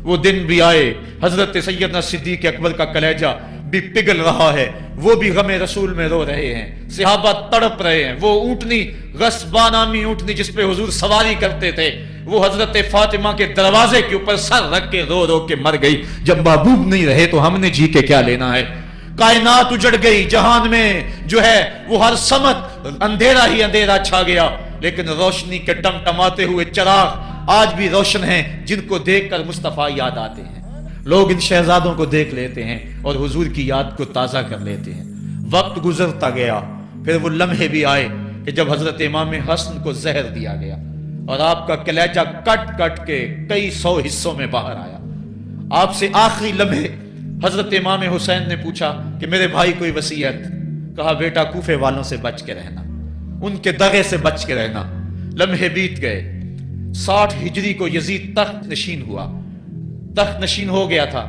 Speaker 1: وہ دن بھی آئے، حضرت سیدنا صدیق اکبر کا کلیجہ بھی پگھل رہا ہے، وہ بھی غم رسول میں رو رہے ہیں، صحابہ تڑپ رہے ہیں۔ وہ اونٹنی غصبان نامی اونٹنی جس پہ حضور سواری کرتے تھے، وہ حضرت فاطمہ کے دروازے کے اوپر سر رکھ کے رو رو کے مر گئی۔ جب محبوب نہیں رہے تو ہم نے جی کے کیا لینا ہے؟ کائنات اجڑ گئی، جہان میں جو ہے وہ ہر سمت اندھیرا ہی اندھیرا چھا گیا، لیکن روشنی کے ٹمٹماتے ہوئے چراغ آج بھی روشن ہیں، جن کو دیکھ کر مصطفیٰ یاد آتے ہیں۔ لوگ ان شہزادوں کو دیکھ لیتے ہیں اور حضور کی یاد کو تازہ کر لیتے ہیں۔ وقت گزرتا گیا، پھر وہ لمحے بھی آئے کہ جب حضرت امام حسن کو زہر دیا گیا اور آپ کا کلیجہ کٹ کٹ کے کئی سو حصوں میں باہر آیا۔ آپ سے آخری لمحے حضرت امام حسین نے پوچھا کہ میرے بھائی کوئی وصیت؟ کہا بیٹا کوفے والوں سے بچ کے رہنا، ان کے دغے سے بچ کے رہنا۔ لمحے بیت گئے، 60 ہجری کو یزید تخت نشین ہوا، تخت نشین ہو گیا تھا،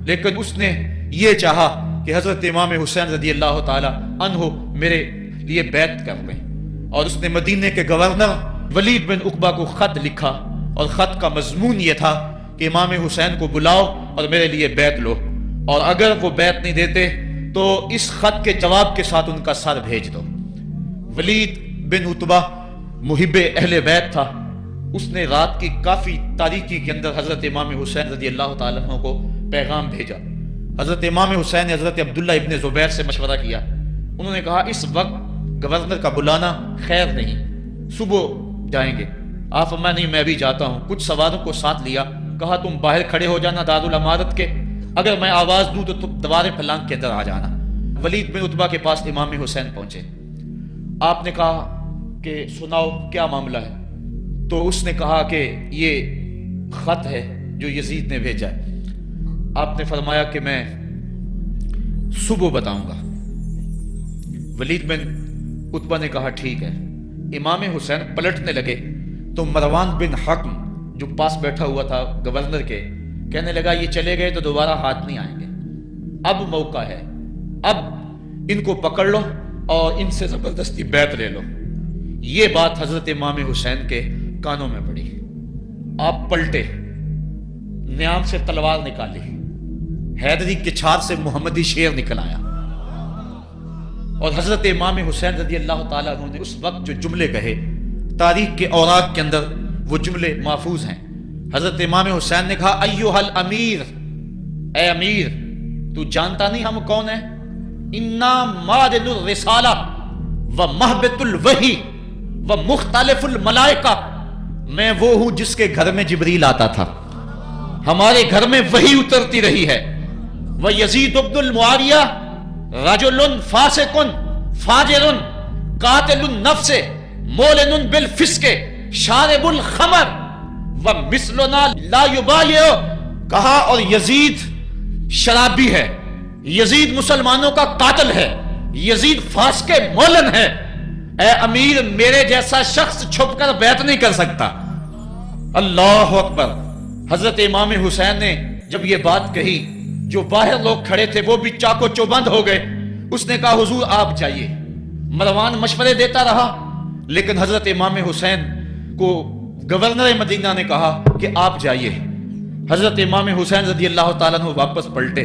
Speaker 1: لیکن اس نے یہ چاہا کہ حضرت امام حسین رضی اللہ تعالی عنہ میرے لیے بیعت کر لیں، اور اس نے مدینے کے گورنر ولید بن عقبہ کو خط لکھا، اور خط کا مضمون یہ تھا کہ امام حسین کو بلاؤ اور میرے لیے بیعت لو، اور اگر وہ بیعت نہیں دیتے تو اس خط کے جواب کے ساتھ ان کا سر بھیج دو۔ ولید بن عتبہ محب اہل بیت تھا، اس نے رات کی کافی تاریکی کے اندر حضرت امام حسین رضی اللہ تعالیٰ عنہ کو پیغام بھیجا۔ حضرت امام حسین نے حضرت عبداللہ ابن زبیر سے مشورہ کیا، انہوں نے کہا اس وقت گورنر کا بلانا خیر نہیں، صبح جائیں گے۔ آپ فرمایا نہیں میں بھی جاتا ہوں، کچھ سواروں کو ساتھ لیا، کہا تم باہر کھڑے ہو جانا دارالعمارت کے، اگر میں آواز دوں تو تم دوارے پھلانگ کے اندر آ جانا۔ ولید بن عتبہ کے پاس امام حسین پہنچے، آپ نے کہا کہ سناؤ کیا معاملہ ہے؟ تو اس نے کہا کہ یہ خط ہے جو یزید نے بھیجا ہے۔ آپ نے فرمایا کہ میں صبح بتاؤں گا۔ ولید بن عتبہ نے کہا ٹھیک ہے، امام حسین پلٹنے لگے تو مروان بن حکم جو پاس بیٹھا ہوا تھا گورنر کے، کہنے لگا یہ چلے گئے تو دوبارہ ہاتھ نہیں آئیں گے، اب موقع ہے، اب ان کو پکڑ لو اور ان سے زبردستی بیعت لے لو۔ یہ بات حضرت امام حسین کے کانوں میں پڑی، آپ پلٹے، نیام سے تلوار نکالی، حیدری کے چھار سے محمدی شیر نکل آیا، اور حضرت امام حسین رضی اللہ تعالیٰ عنہ نے اس وقت جو جملے کہے، تاریخ کے اوراق کے اندر وہ جملے محفوظ ہیں۔ حضرت امام حسین نے کہا ایھا الامیر، اے امیر تو جانتا نہیں ہم کون ہیں؟ انا مادن الرسالہ و محبت الوحی و مختلف الملائکہ، میں وہ ہوں جس کے گھر میں جبریل آتا تھا، ہمارے گھر میں وحی اترتی رہی ہے۔ و یزید بن المعاویہ رجل فاسق فاجر قاتل النفس مولن بالفسق شارب الخمر ومثلنا لا یبایع، کہا اور یزید شرابی ہے، یزید مسلمانوں کا قاتل ہے، یزید فاسق مولن ہے، اے امیر میرے جیسا شخص چھپ کر بیعت نہیں کر سکتا۔ اللہ اکبر۔ حضرت امام حسین نے جب یہ بات کہی، جو باہر لوگ کھڑے تھے وہ بھی چاقو چوبند ہو گئے۔ اس نے کہا حضور آپ جائیے۔ مروان مشورے دیتا رہا، لیکن حضرت امام حسین کو گورنر مدینہ نے کہا کہ آپ جائیے۔ حضرت امام حسین رضی اللہ تعالیٰ عنہ واپس پلٹے۔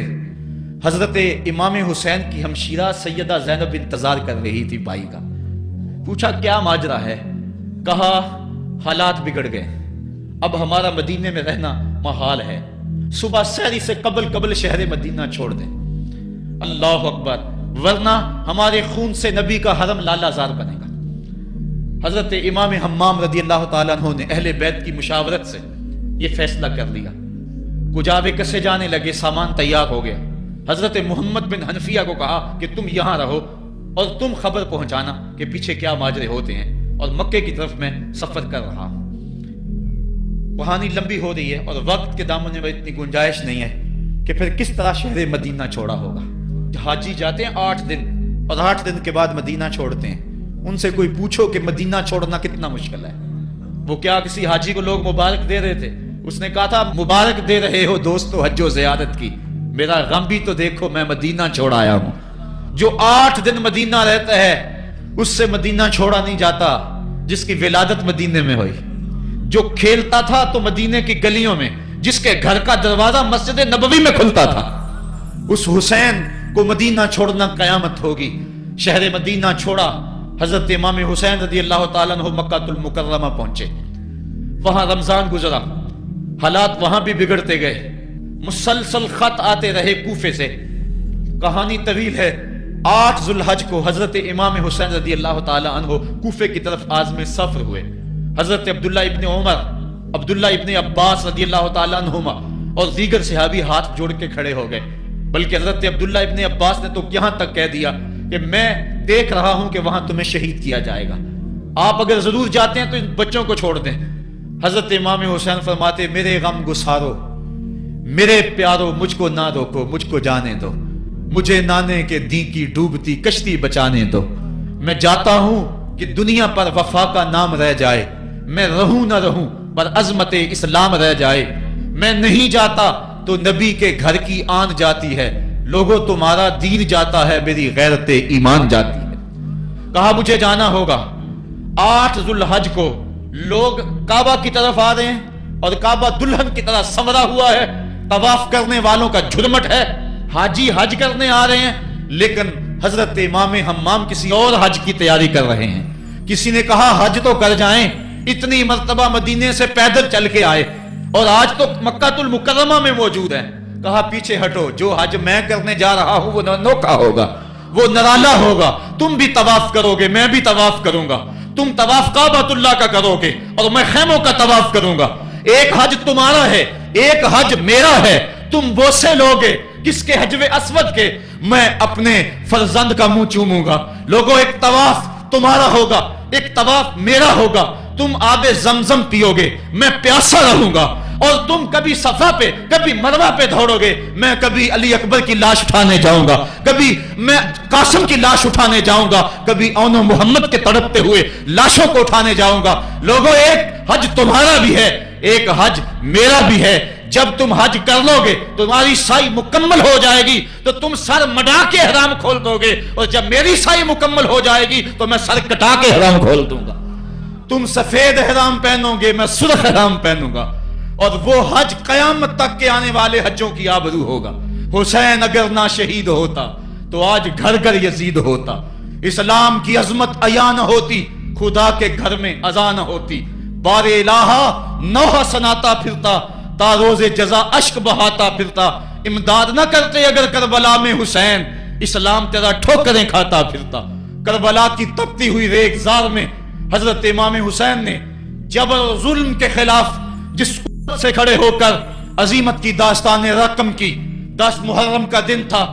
Speaker 1: حضرت امام حسین کی ہمشیرہ سیدہ زینب انتظار کر رہی تھی بھائی کا۔ پوچھا کیا ماجرا ہے؟ کہا حالات بگڑ گئے، اب ہمارا مدینے میں رہنا محال ہے، صبح سحری سے قبل شہر مدینہ چھوڑ دیں، اللہ اکبر، ورنہ ہمارے خون سے نبی کا حرم لالا زار بنے گا۔ حضرت امام حمام رضی اللہ تعالیٰ عنہ نے اہل بیت کی مشاورت سے یہ فیصلہ کر لیا۔ کجاوے کسے جانے لگے، سامان تیار ہو گیا۔ حضرت محمد بن حنفیہ کو کہا کہ تم یہاں رہو اور تم خبر پہنچانا کہ پیچھے کیا ماجرے ہوتے ہیں، اور مکے کی طرف میں سفر کر رہا ہوں۔ کہانی لمبی ہو رہی ہے اور وقت کے دامن میں اتنی گنجائش نہیں ہے کہ پھر کس طرح شہر مدینہ چھوڑا ہوگا۔ حاجی جاتے ہیں 8 دن اور 8 دن کے بعد مدینہ چھوڑتے ہیں۔ ان سے کوئی پوچھو کہ مدینہ چھوڑنا کتنا مشکل ہے، وہ کیا کسی حاجی کو لوگ مبارک دے رہے تھے؟ اس نے کہا تھا مبارک دے رہے ہو دوستو حج و زیارت کی، میرا غم بھی تو دیکھو، میں مدینہ چھوڑ آیا ہوں۔ جو 8 دن مدینہ رہتا ہے اس سے مدینہ چھوڑا نہیں جاتا جس کی ولادت مدینے میں ہوئی، جو کھیلتا تھا تو مدینے کی گلیوں میں، جس کے گھر کا دروازہ مسجد نبوی میں کھلتا تھا، اس حسین کو مدینہ چھوڑنا قیامت ہوگی۔ شہر مدینہ چھوڑا، حضرت امام حسین رضی اللہ تعالیٰ عنہ مکہ المکرمہ پہنچے۔ وہاں رمضان گزرا، حالات وہاں بھی بگڑتے گئے، مسلسل خط آتے رہے کوفے سے۔ کہانی طویل ہے۔ 8 ذوالحج کو حضرت امام حسین رضی اللہ تعالیٰ عنہ کوفے کی طرف عازم سفر ہوئے۔ حضرت عبداللہ ابن عمر، عبداللہ ابن عباس رضی اللہ تعالیٰ عنہما اور دیگر صحابی ہاتھ جوڑ کے کھڑے ہو گئے، بلکہ حضرت عبداللہ ابن عباس نے تو یہاں تک کہہ دیا کہ میں دیکھ رہا ہوں کہ وہاں تمہیں شہید کیا جائے گا، آپ اگر ضرور جاتے ہیں تو ان بچوں کو چھوڑ دیں۔ حضرت امام حسین فرماتے میرے غم گسارو، میرے پیارو مجھ کو نہ روکو، مجھ کو جانے دو، مجھے نانے کے دی کی ڈوبتی کشتی بچانے دو، میں جاتا ہوں کہ دنیا پر وفا کا نام رہ جائے، میں رہوں نہ رہوں پر عظمت اسلام رہ جائے، میں نہیں جاتا تو نبی کے گھر کی آن جاتی ہے، لوگوں تمہارا دین جاتا ہے، میری غیرت ایمان جاتی ہے۔ کہا مجھے جانا ہوگا۔ 8 ذوالحج کو لوگ کعبہ کی طرف آ رہے ہیں اور کعبہ دلہن کی طرح سنورا ہوا ہے، طواف کرنے والوں کا جھرمٹ ہے، حاجی حج کرنے آ رہے ہیں، لیکن حضرت امام حمام کسی اور حج کی تیاری کر رہے ہیں۔ کسی نے کہا حج تو کر جائیں، اتنی مرتبہ مدینے سے پیدل چل کے آئے اور آج تو مکہ المکرمہ میں موجود ہیں۔ کہا پیچھے ہٹو، جو حج میں کرنے جا رہا ہوں وہ نوکا ہوگا، وہ نرالا ہوگا، تم بھی طواف کرو گے، میں بھی طواف کروں گا، تم طواف کعبۃ اللہ کا کرو گے اور میں خیموں کا طواف کروں گا، ایک حج تمہارا ہے، ایک حج میرا ہے، تم بوسے لوگے کس کے حجر اسود کے، میں اپنے فرزند کا منہ چوموں گا۔ لوگوں ایک طواف تمہارا ہوگا، ایک طواف میرا ہوگا، تم آب زمزم پیو گے، میں پیاسا رہوں گا، اور تم کبھی صفا پہ کبھی مروہ پہ دوڑوگے، میں کبھی علی اکبر کی لاش اٹھانے جاؤں گا، کبھی میں قاسم کی لاش اٹھانے جاؤں گا، کبھی اون محمد کے تڑپتے ہوئے لاشوں کو اٹھانے جاؤں گا۔ لوگوں، ایک حج تمہارا بھی ہے، ایک حج میرا بھی ہے۔ جب تم حج کر لو گے تمہاری سائی مکمل ہو جائے گی تو تم سر مڈا کے احرام کھول دو گے، اور جب میری سائی مکمل ہو جائے گی تو میں سر کٹا کے احرام کھول دوں گا۔ تم سفید احرام پہنو گے، میں سرخ احرام پہنوں گا، اور وہ حج قیامت تک کے آنے والے حجوں کی آبرو ہوگا۔ حسین اگر نہ شہید ہوتا تو آج گھر گھر یزید ہوتا، اسلام کی عظمت عیاں نہ ہوتی، خدا کے گھر میں اذان نہ ہوتی، بار الہا نوحہ سناتا پھرتا، تا روز جزا اشک بہاتا پھرتا، امداد نہ کرتے اگر کربلا میں حسین، اسلام تیرا ٹھوکریں کھاتا پھرتا۔ کربلا کی تپتی ہوئی ریگزار میں حضرت امام حسین نے جبر و ظلم کے خلاف جس قوت سے کھڑے ہو کر عظیمت کی داستان رقم کی، 10 محرم کا دن تھا،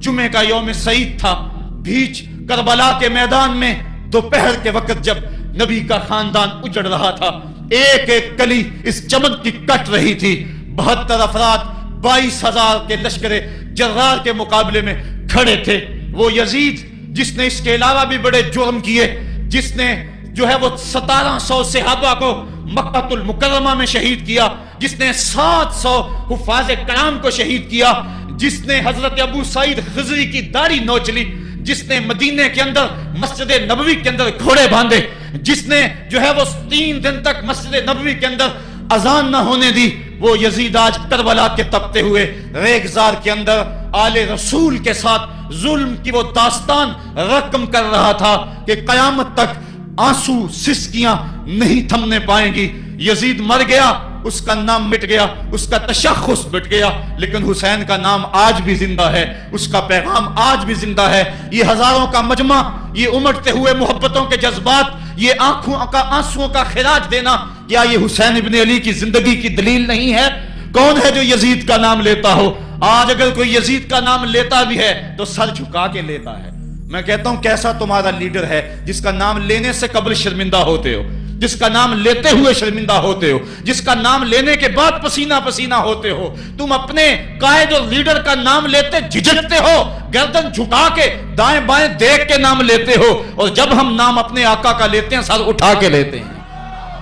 Speaker 1: جمعے کا یوم سعید تھا، بھیچ کربلا کے میدان میں دوپہر کے وقت جب نبی کا خاندان اجڑ رہا تھا، ایک ایک کلی اس چمن کی کٹ رہی تھی، 72 افراد 22,000 کے لشکر جرار کے مقابلے میں کھڑے تھے۔ وہ یزید جس نے اس کے علاوہ بھی بڑے جرم کیے، جس نے جو ہے وہ 1700 صحابہ کو مکہ المکرمہ میں شہید کیا، جس نے 700 حفاظ کرام کو شہید کیا، جس نے حضرت ابو سعید خضری کی داڑھی نوچ لی، جس نے مدینے کے اندر مسجد نبوی کے اندر گھوڑے باندھے، جس نے جو ہے وہ 3 دن تک مسجد نبوی کے اندر اذان نہ ہونے دی، وہ یزید آج کربلا کے تپتے ہوئے ریگزار کے اندر آل رسول کے ساتھ ظلم کی وہ داستان رقم کر رہا تھا کہ قیامت تک آنسو سسکیاں نہیں تھمنے پائیں گی۔ یزید مر گیا، اس کا نام مٹ گیا، اس کا تشخص مٹ گیا، لیکن حسین کا نام آج بھی زندہ ہے، اس کا پیغام آج بھی زندہ ہے۔ یہ ہزاروں کا مجمع، یہ امٹتے ہوئے محبتوں کے جذبات، یہ آنکھوں کا آنسوؤں کا خراج دینا، کیا یہ حسین ابن علی کی زندگی کی دلیل نہیں ہے؟ کون ہے جو یزید کا نام لیتا ہو؟ آج اگر کوئی یزید کا نام لیتا بھی ہے تو سر جھکا کے لیتا ہے۔ میں کہتا ہوں کیسا تمہارا لیڈر ہے جس کا نام لینے سے قبل شرمندہ ہوتے ہو، جس کا نام لیتے ہوئے شرمندہ ہوتے ہو، جس کا نام لینے کے بعد پسینہ پسینہ ہوتے ہو۔ تم اپنے قائد اور لیڈر کا نام لیتے جھجکتے ہو، گردن جھکا کے دائیں بائیں دیکھ کے نام لیتے ہو، اور جب ہم نام اپنے آقا کا لیتے ہیں سر اٹھا کے لیتے ہیں۔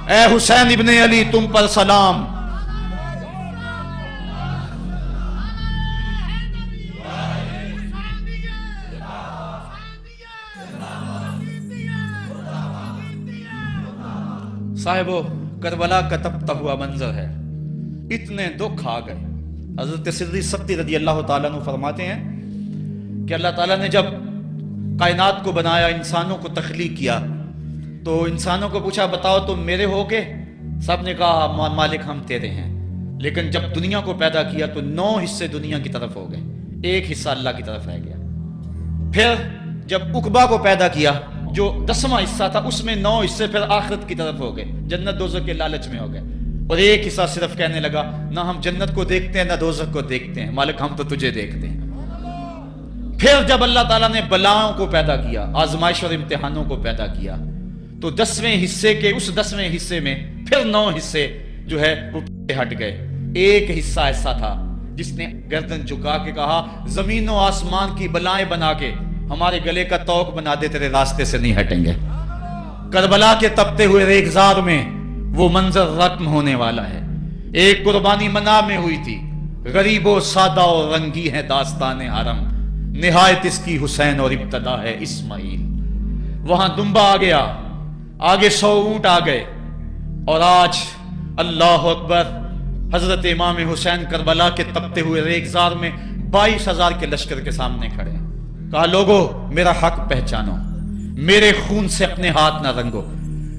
Speaker 1: اے حسین ابن علی تم پر سلام۔ صاحبو، کربلا کا تپتا ہوا منظر ہے، اتنے دکھ آ گئے۔ حضرت سری سبتی رضی اللہ تعالیٰ عنہ فرماتے ہیں کہ اللہ تعالیٰ نے جب کائنات کو بنایا، انسانوں کو تخلیق کیا، تو انسانوں کو پوچھا بتاؤ تم میرے ہو گے؟ سب نے کہا مالک ہم تیرے ہیں۔ لیکن جب دنیا کو پیدا کیا تو 9 حصے دنیا کی طرف ہو گئے، 1 حصہ اللہ کی طرف رہ گیا۔ پھر جب عقبہ کو پیدا کیا جو 10واں حصہ تھا، اس میں 9 حصے پھر آخرت کی طرف ہو گئے، جنت دوزخ کے لالچ میں ہو گئے، اور 1 حصہ صرف کہنے لگا نہ ہم جنت کو دیکھتے ہیں نہ دوزخ کو دیکھتے ہیں، مالک ہم تو تجھے دیکھتے ہیں۔ پھر جب اللہ تعالیٰ نے بلاؤں کو پیدا کیا، آزمائش اور امتحانوں کو پیدا کیا، تو 10ویں حصے کے اس 10ویں حصے میں پھر 9 حصے جو ہے وہ پیچھے ہٹ گئے۔ 1 حصہ ایسا تھا جس نے گردن جھکا کے کہا زمین و آسمان کی بلائیں بنا کے ہمارے گلے کا توق بنا دے، تیرے راستے سے نہیں ہٹیں گے۔ کربلا کے تپتے ہوئے ریگزار میں وہ منظر رقم ہونے والا ہے۔ ایک قربانی منا میں ہوئی تھی، غریب و سادہ اور رنگی ہے داستان حرم، نہایت اس کی حسین اور ابتدا ہے اسماعیل۔ وہاں دمبا آ گیا، آگے 100 اونٹ آ گئے، اور آج اللہ اکبر، حضرت امام حسین کربلا کے تپتے ہوئے ریگزار میں 22,000 کے لشکر کے سامنے کھڑے ہیں۔ کہا لوگو میرا حق پہچانو، میرے خون سے اپنے ہاتھ نہ رنگو،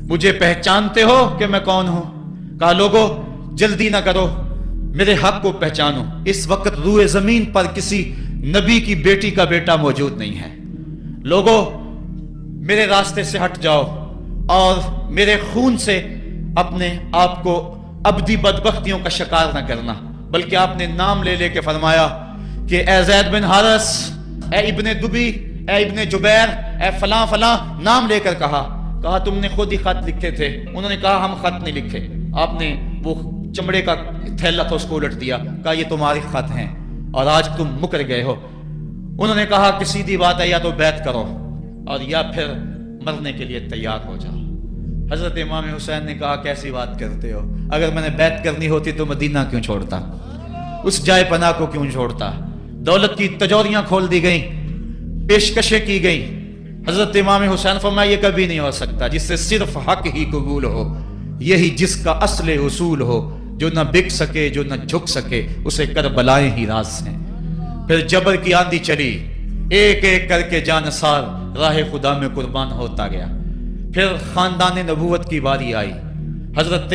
Speaker 1: مجھے پہچانتے ہو کہ میں کون ہوں؟ کہا لوگو جلدی نہ کرو، میرے حق کو پہچانو۔ اس وقت روئے زمین پر کسی نبی کی بیٹی کا بیٹا موجود نہیں ہے۔ لوگو میرے راستے سے ہٹ جاؤ اور میرے خون سے اپنے آپ کو ابدی بدبختیوں کا شکار نہ کرنا، بلکہ آپ نے نام لے لے کے فرمایا کہ اے زید بن حارث، اے ابن دبی، اے ابن جبیر، اے فلاں فلاں، نام لے کر کہا تم نے خود ہی خط لکھے تھے۔ انہوں نے کہا ہم خط نہیں لکھے۔ آپ نے وہ چمڑے کا تھیلا تھا اس کو الٹ دیا، کہا یہ تمہارے خط ہیں اور آج تم مکر گئے ہو۔ انہوں نے کہا کہ سیدھی بات ہے، یا تو بیعت کرو اور یا پھر مرنے کے لیے تیار ہو جاؤ۔ حضرت امام حسین نے کہا کیسی بات کرتے ہو، اگر میں نے بیعت کرنی ہوتی تو مدینہ کیوں چھوڑتا، اس جائے پناہ کو کیوں چھوڑتا۔ دولت کی تجوریاں کھول دی گئیں، پیشکشیں کی گئیں۔ حضرت امام حسین فرمایا یہ کبھی نہیں ہو سکتا، جس سے صرف حق ہی قبول ہو، یہی جس کا اصل اصول ہو، جو نہ بک سکے جو نہ جھک سکے، اسے کربلائیں ہی راز ہیں۔ پھر جبر کی آندھی چلی، ایک ایک کر کے جانثار راہ خدا میں قربان ہوتا گیا۔ پھر خاندان نبوت کی باری آئی، حضرت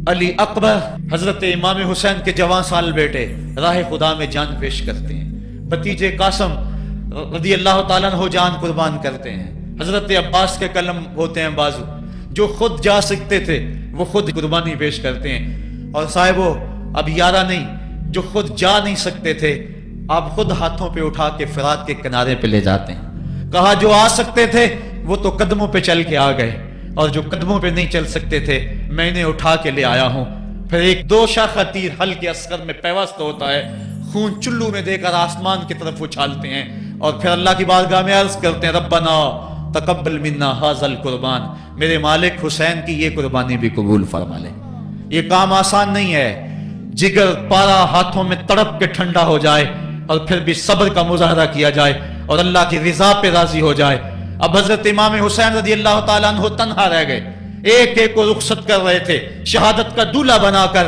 Speaker 1: علی اکبر حضرت امام حسین کے جوان سال بیٹے راہ خدا میں جان پیش کرتے ہیں، بھتیجے قاسم رضی اللہ تعالیٰ عنہ جان قربان کرتے ہیں، حضرت عباس کے قلم ہوتے ہیں بازو، جو خود جا سکتے تھے وہ خود قربانی پیش کرتے ہیں، اور صاحبو اب یارہ نہیں، جو خود جا نہیں سکتے تھے آپ خود ہاتھوں پہ اٹھا کے فرات کے کنارے پہ لے جاتے ہیں۔ کہا جو آ سکتے تھے وہ تو قدموں پہ چل کے آ گئے، اور جو قدموں پہ نہیں چل سکتے تھے میں انہیں اٹھا کے لے آیا ہوں۔ پھر ایک دو شاخہ تیر حلق اصغر میں پیوست ہوتا ہے، خون چلو میں دے کر آسمان کی طرف اچھالتے ہیں، اور پھر اللہ کی بارگاہ میں عرض کرتے ہیں ربنا تقبل منا ھذا القربان، میرے مالک حسین کی یہ قربانی بھی قبول فرما لے۔ یہ کام آسان نہیں ہے، جگر پارا ہاتھوں میں تڑپ کے ٹھنڈا ہو جائے اور پھر بھی صبر کا مظاہرہ کیا جائے اور اللہ کی رضا پہ راضی ہو جائے۔ اب حضرت امام حسین رضی اللہ تعالیٰ عنہ تنہا رہ گئے، ایک ایک کو رخصت کر رہے تھے شہادت کا دولہا بنا کر،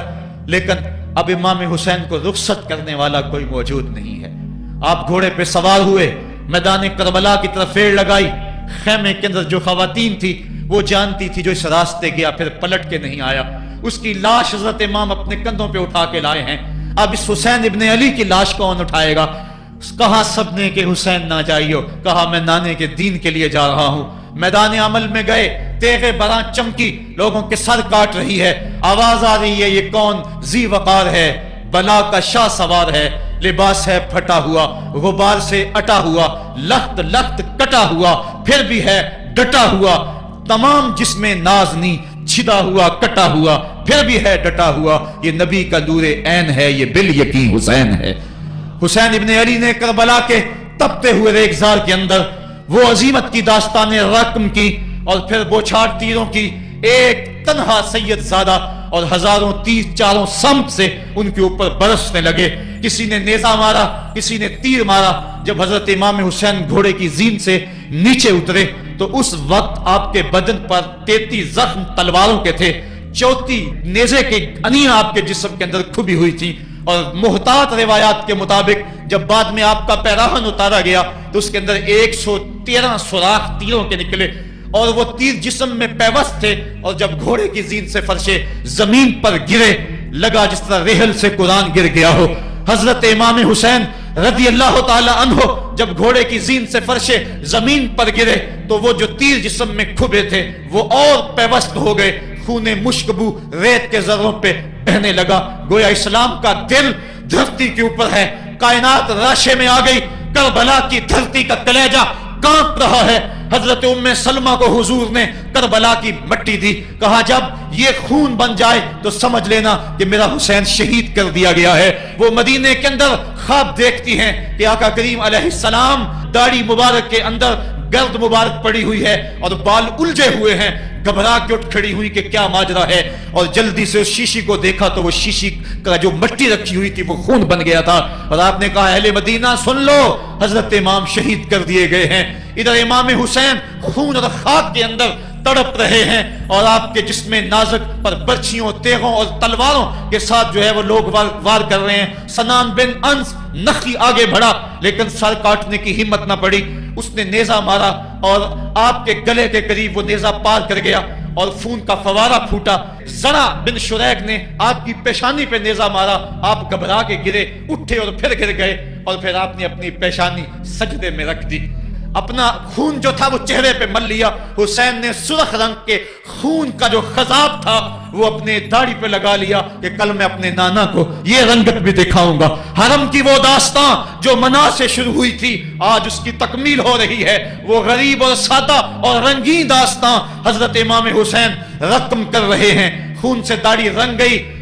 Speaker 1: لیکن اب امام حسین کو رخصت کرنے والا کوئی موجود نہیں ہے۔ آپ گھوڑے پہ سوار ہوئے، میدان کربلا کی طرف پھیڑ لگائی، خیمے کے اندر جو خواتین تھی وہ جانتی تھی جو اس راستے گیا پھر پلٹ کے نہیں آیا، اس کی لاش حضرت امام اپنے کندھوں پہ اٹھا کے لائے ہیں۔ اب اس حسین ابن علی کی لاش کون اٹھائے گا؟ کہا سب نے کہ حسین نہ جائیو، کہا میں نانے کے دین کے لیے جا رہا ہوں۔ میدان عمل میں گئے، تیغ براں چمکی، لوگوں کے سر کاٹ رہی ہے، آواز آ رہی ہے یہ کون ذی وقار ہے، بلا کا شاہ سوار ہے، لباس ہے پھٹا ہوا، غبار سے اٹا ہوا، لخت لخت کٹا ہوا، پھر بھی ہے ڈٹا ہوا، تمام جسم نازنی چھدا ہوا کٹا ہوا، پھر بھی ہے ڈٹا ہوا، یہ نبی کا نور عین ہے، یہ بال یقین حسین ہے۔ حسین ابن علی نے کربلا کے تپتے ہوئے ریگزار کے اندر وہ عظیمت کی داستانیں رقم کی، اور پھر بوچھاڑ تیروں کی، ایک تنہا سید زادہ اور ہزاروں تیر چاروں سمت سے ان کے اوپر برسنے لگے، کسی نے نیزہ مارا کسی نے تیر مارا۔ جب حضرت امام حسین گھوڑے کی زین سے نیچے اترے تو اس وقت آپ کے بدن پر 33 زخم تلواروں کے تھے، 34 نیزے کی انیاں آپ کے جسم کے اندر کھبی ہوئی تھی، اور محتاط روایات کے مطابق جب بعد میں آپ کا پیراہن اتارا گیا تو اس کے اندر 113 سوراخ تیروں کے نکلے، اور وہ تیر جسم میں پیوست تھے، اور جب گھوڑے کی زین سے فرشے زمین پر گرے لگا جس طرح ریحل سے قرآن گر گیا ہو۔ حضرت امام حسین رضی اللہ تعالی عنہ جب گھوڑے کی زین سے فرشے زمین پر گرے تو وہ جو تیر جسم میں کھبے تھے وہ اور پیوست ہو گئے، خون مشکبو ریت کے ذروں پہ بہنے لگا، گویا اسلام کا دل دھرتی کے اوپر ہے، کائنات راشے میں آ گئی، کربلا کی دھرتی کا کلیجہ کانپ رہا ہے۔ حضرت ام سلمہ کو حضور نے کربلا کی مٹی دی، کہا جب یہ خون بن جائے تو سمجھ لینا کہ میرا حسین شہید کر دیا گیا ہے۔ وہ مدینے کے اندر خواب دیکھتی ہیں کہ آقا کریم علیہ السلام داڑھی مبارک کے اندر گرد مبارک پڑی ہوئی ہے اور بال الجھے ہوئے ہیں، گھبرا کے اٹھ کھڑی ہوئی کہ کیا ماجرا ہے، اور جلدی سے اس شیشی کو دیکھا تو وہ شیشی کا جو مٹی رکھی ہوئی تھی وہ خون بن گیا تھا، اور آپ نے کہا اہل مدینہ سن لو، حضرت امام شہید کر دیے گئے ہیں۔ ادھر امام حسین خون اور خاک کے اندر تڑپ رہے ہیں، اور آپ کے جسم نازک پر برچھیوں تیغوں اور تلواروں کے ساتھ جو ہے وہ لوگ وار کر رہے ہیں۔ سنان بن انس نخی آگے بڑھا لیکن سر کاٹنے کی ہمت نہ پڑی، اس نے نیزہ مارا اور آپ کے گلے کے قریب وہ نیزہ پار کر گیا اور خون کا فوارہ پھوٹا۔ زرع بن شریک نے آپ کی پیشانی پہ نیزہ مارا، آپ گھبرا کے گرے، اٹھے اور پھر گر گئے، اور پھر آپ نے اپنی پیشانی سجدے میں رکھ دی، اپنا خون جو تھا وہ چہرے پہ مل لیا۔ حسین نے سرخ رنگ کے خون کا جو خضاب تھا وہ اپنے داڑھی پہ لگا لیا کہ کل میں اپنے نانا کو یہ رنگت بھی دکھاؤں گا۔ حرم کی وہ داستان جو منا سے شروع ہوئی تھی آج اس کی تکمیل ہو رہی ہے، وہ غریب اور سادہ اور رنگین داستان حضرت امام حسین رقم کر رہے ہیں۔ خون سے داڑھی رنگ گئی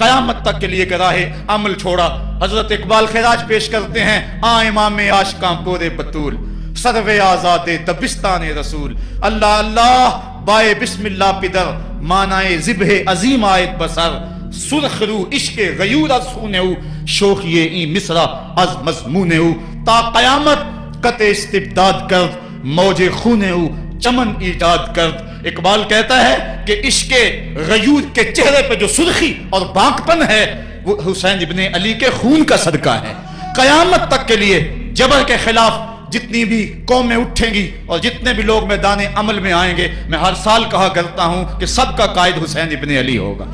Speaker 2: قیامت تک کے لیے کہ راہ عمل چھوڑا۔ حضرت اقبال خراج پیش کرتے ہیں، آ امام عاشقاں پورے بطول، سروے آزاد دبستان رسول، اللہ اللہ بائے بسم اللہ پدر، مانائے ذبح عظیم آیت بسر، سرخ رو عشق غیور از خونے ہو، شوخی این مصرع از مضمونے ہو، تا قیامت قطع استبداد کرد، موج خونے ہو چمن ایجاد کرد۔ اقبال کہتا ہے کہ عشق غیور کے چہرے پہ جو سرخی اور بانکپن ہے وہ حسین ابن علی کے خون کا صدقہ ہے۔ قیامت تک کے لیے جبر کے خلاف جتنی بھی قومیں اٹھیں گی اور جتنے بھی لوگ میدان عمل میں آئیں گے، میں ہر سال کہا کرتا ہوں کہ سب کا قائد حسین ابن علی ہوگا۔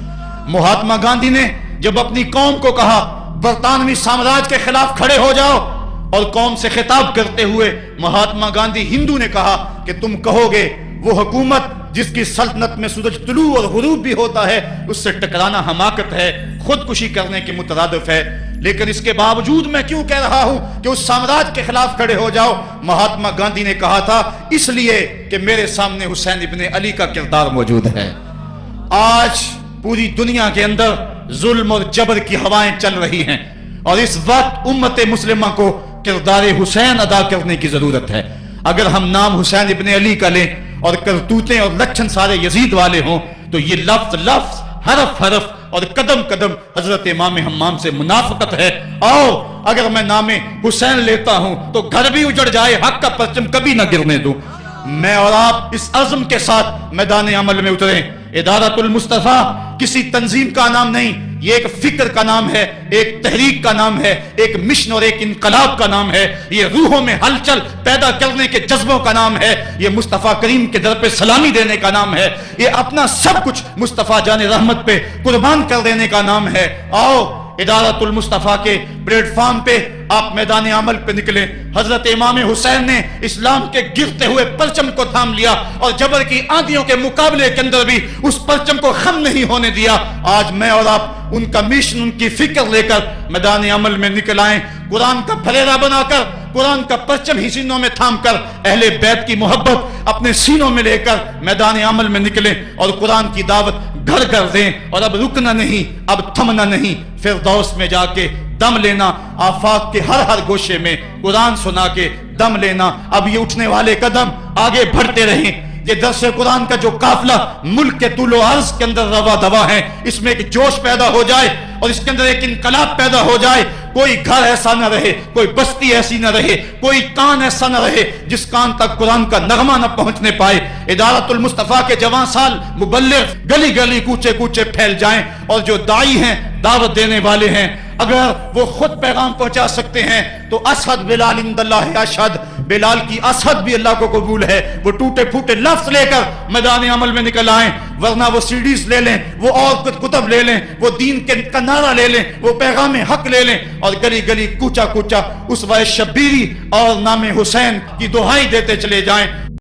Speaker 2: مہاتما گاندھی نے جب اپنی قوم کو کہا برطانوی سامراج کے خلاف کھڑے ہو جاؤ، اور قوم سے خطاب کرتے ہوئے مہاتما گاندھی ہندو نے کہا کہ تم کہو گے وہ حکومت جس کی سلطنت میں سورج طلوع اور غروب بھی ہوتا ہے، اس سے ٹکرانا حماقت ہے، خودکشی کرنے کے مترادف ہے، لیکن اس کے باوجود میں کیوں کہہ رہا ہوں کہ اس سامراج کے خلاف کھڑے ہو جاؤ؟ مہاتما گاندھی نے کہا تھا اس لیے کہ میرے سامنے حسین ابن علی کا کردار موجود ہے۔ آج پوری دنیا کے اندر ظلم اور جبر کی ہوائیں چل رہی ہیں، اور اس وقت امت مسلمہ کو کردار حسین ادا کرنے کی ضرورت ہے۔ اگر ہم نام حسین ابن علی کا لیں اور کرتوتیں اور لچھن سارے یزید والے ہوں تو یہ لفظ لفظ، حرف حرف اور قدم قدم حضرت امام حمام سے منافقت ہے۔ اور اگر میں نام حسین لیتا ہوں تو گھر بھی اجڑ جائے، حق کا پرچم کبھی نہ گرنے دوں۔ میں اور آپ اس عزم کے ساتھ میدان عمل میں اتریں۔ ادارت المصطفیٰ کسی تنظیم کا نام نہیں، یہ ایک فکر کا نام ہے، ایک تحریک کا نام ہے، ایک مشن اور ایک انقلاب کا نام ہے، یہ روحوں میں ہلچل پیدا کرنے کے جذبوں کا نام ہے، یہ مصطفیٰ کریم کے در پہ سلامی دینے کا نام ہے، یہ اپنا سب کچھ مصطفیٰ جان رحمت پہ قربان کر دینے کا نام ہے۔ آؤ ادارت المصطفیٰ کے پلیٹ فارم پہ آپ میدان عمل پہ نکلیں۔ حضرت امام حسین نے اسلام کے گرتے ہوئے پرچم کو تھام لیا اور جبر کی آندھیوں کے مقابلے کے اندر بھی اس پرچم کو خم نہیں ہونے دیا۔ آج میں اور آپ ان کا مشن، ان کی فکر لے کر میدان عمل میں نکل آئیں، قرآن کا پھریرا بنا کر، قرآن کا پرچم ہی سینوں میں تھام کر، اہل بیت کی محبت اپنے سینوں میں لے کر میدان عمل میں نکلیں اور قرآن کی دعوت گھر گھر دیں۔ اور اب رکنا نہیں، اب تھمنا نہیں، فردوس میں جا کے دم لینا، آفاق کے ہر ہر گوشے میں قرآن سنا کے دم لینا۔ اب یہ اٹھنے والے قدم آگے بڑھتے رہیں۔ یہ درس قرآن کا جو قافلہ ملک کے طول و عرض کے اندر روا دوا ہے، اس میں ایک جوش پیدا ہو جائے اور اس کے اندر ایک انقلاب پیدا ہو جائے۔ کوئی گھر ایسا نہ رہے، کوئی بستی ایسی نہ رہے، کوئی کان ایسا نہ رہے جس کان تک قرآن کا نغمہ نہ پہنچنے پائے۔ ادارت المصطفیٰ کے جوان سال مبلغ گلی گلی کوچے کوچے پھیل جائیں، اور جو داعی ہیں، دعوت دینے والے ہیں، اگر وہ خود پیغام پہنچا سکتے ہیں تو اسد بلال عند اللہ اشہد، بلال کی اسد بھی اللہ کو قبول ہے۔ وہ ٹوٹے پھوٹے لفظ لے کر میدان عمل میں نکل آئیں، ورنہ وہ سیڈیز لے لیں، وہ اور کتب لے لیں، وہ دین کا نعرہ لے لیں، وہ پیغام حق لے لیں، اور گلی گلی کوچا کوچا اسوہ شبیری اور نام حسین کی دہائی دیتے چلے جائیں۔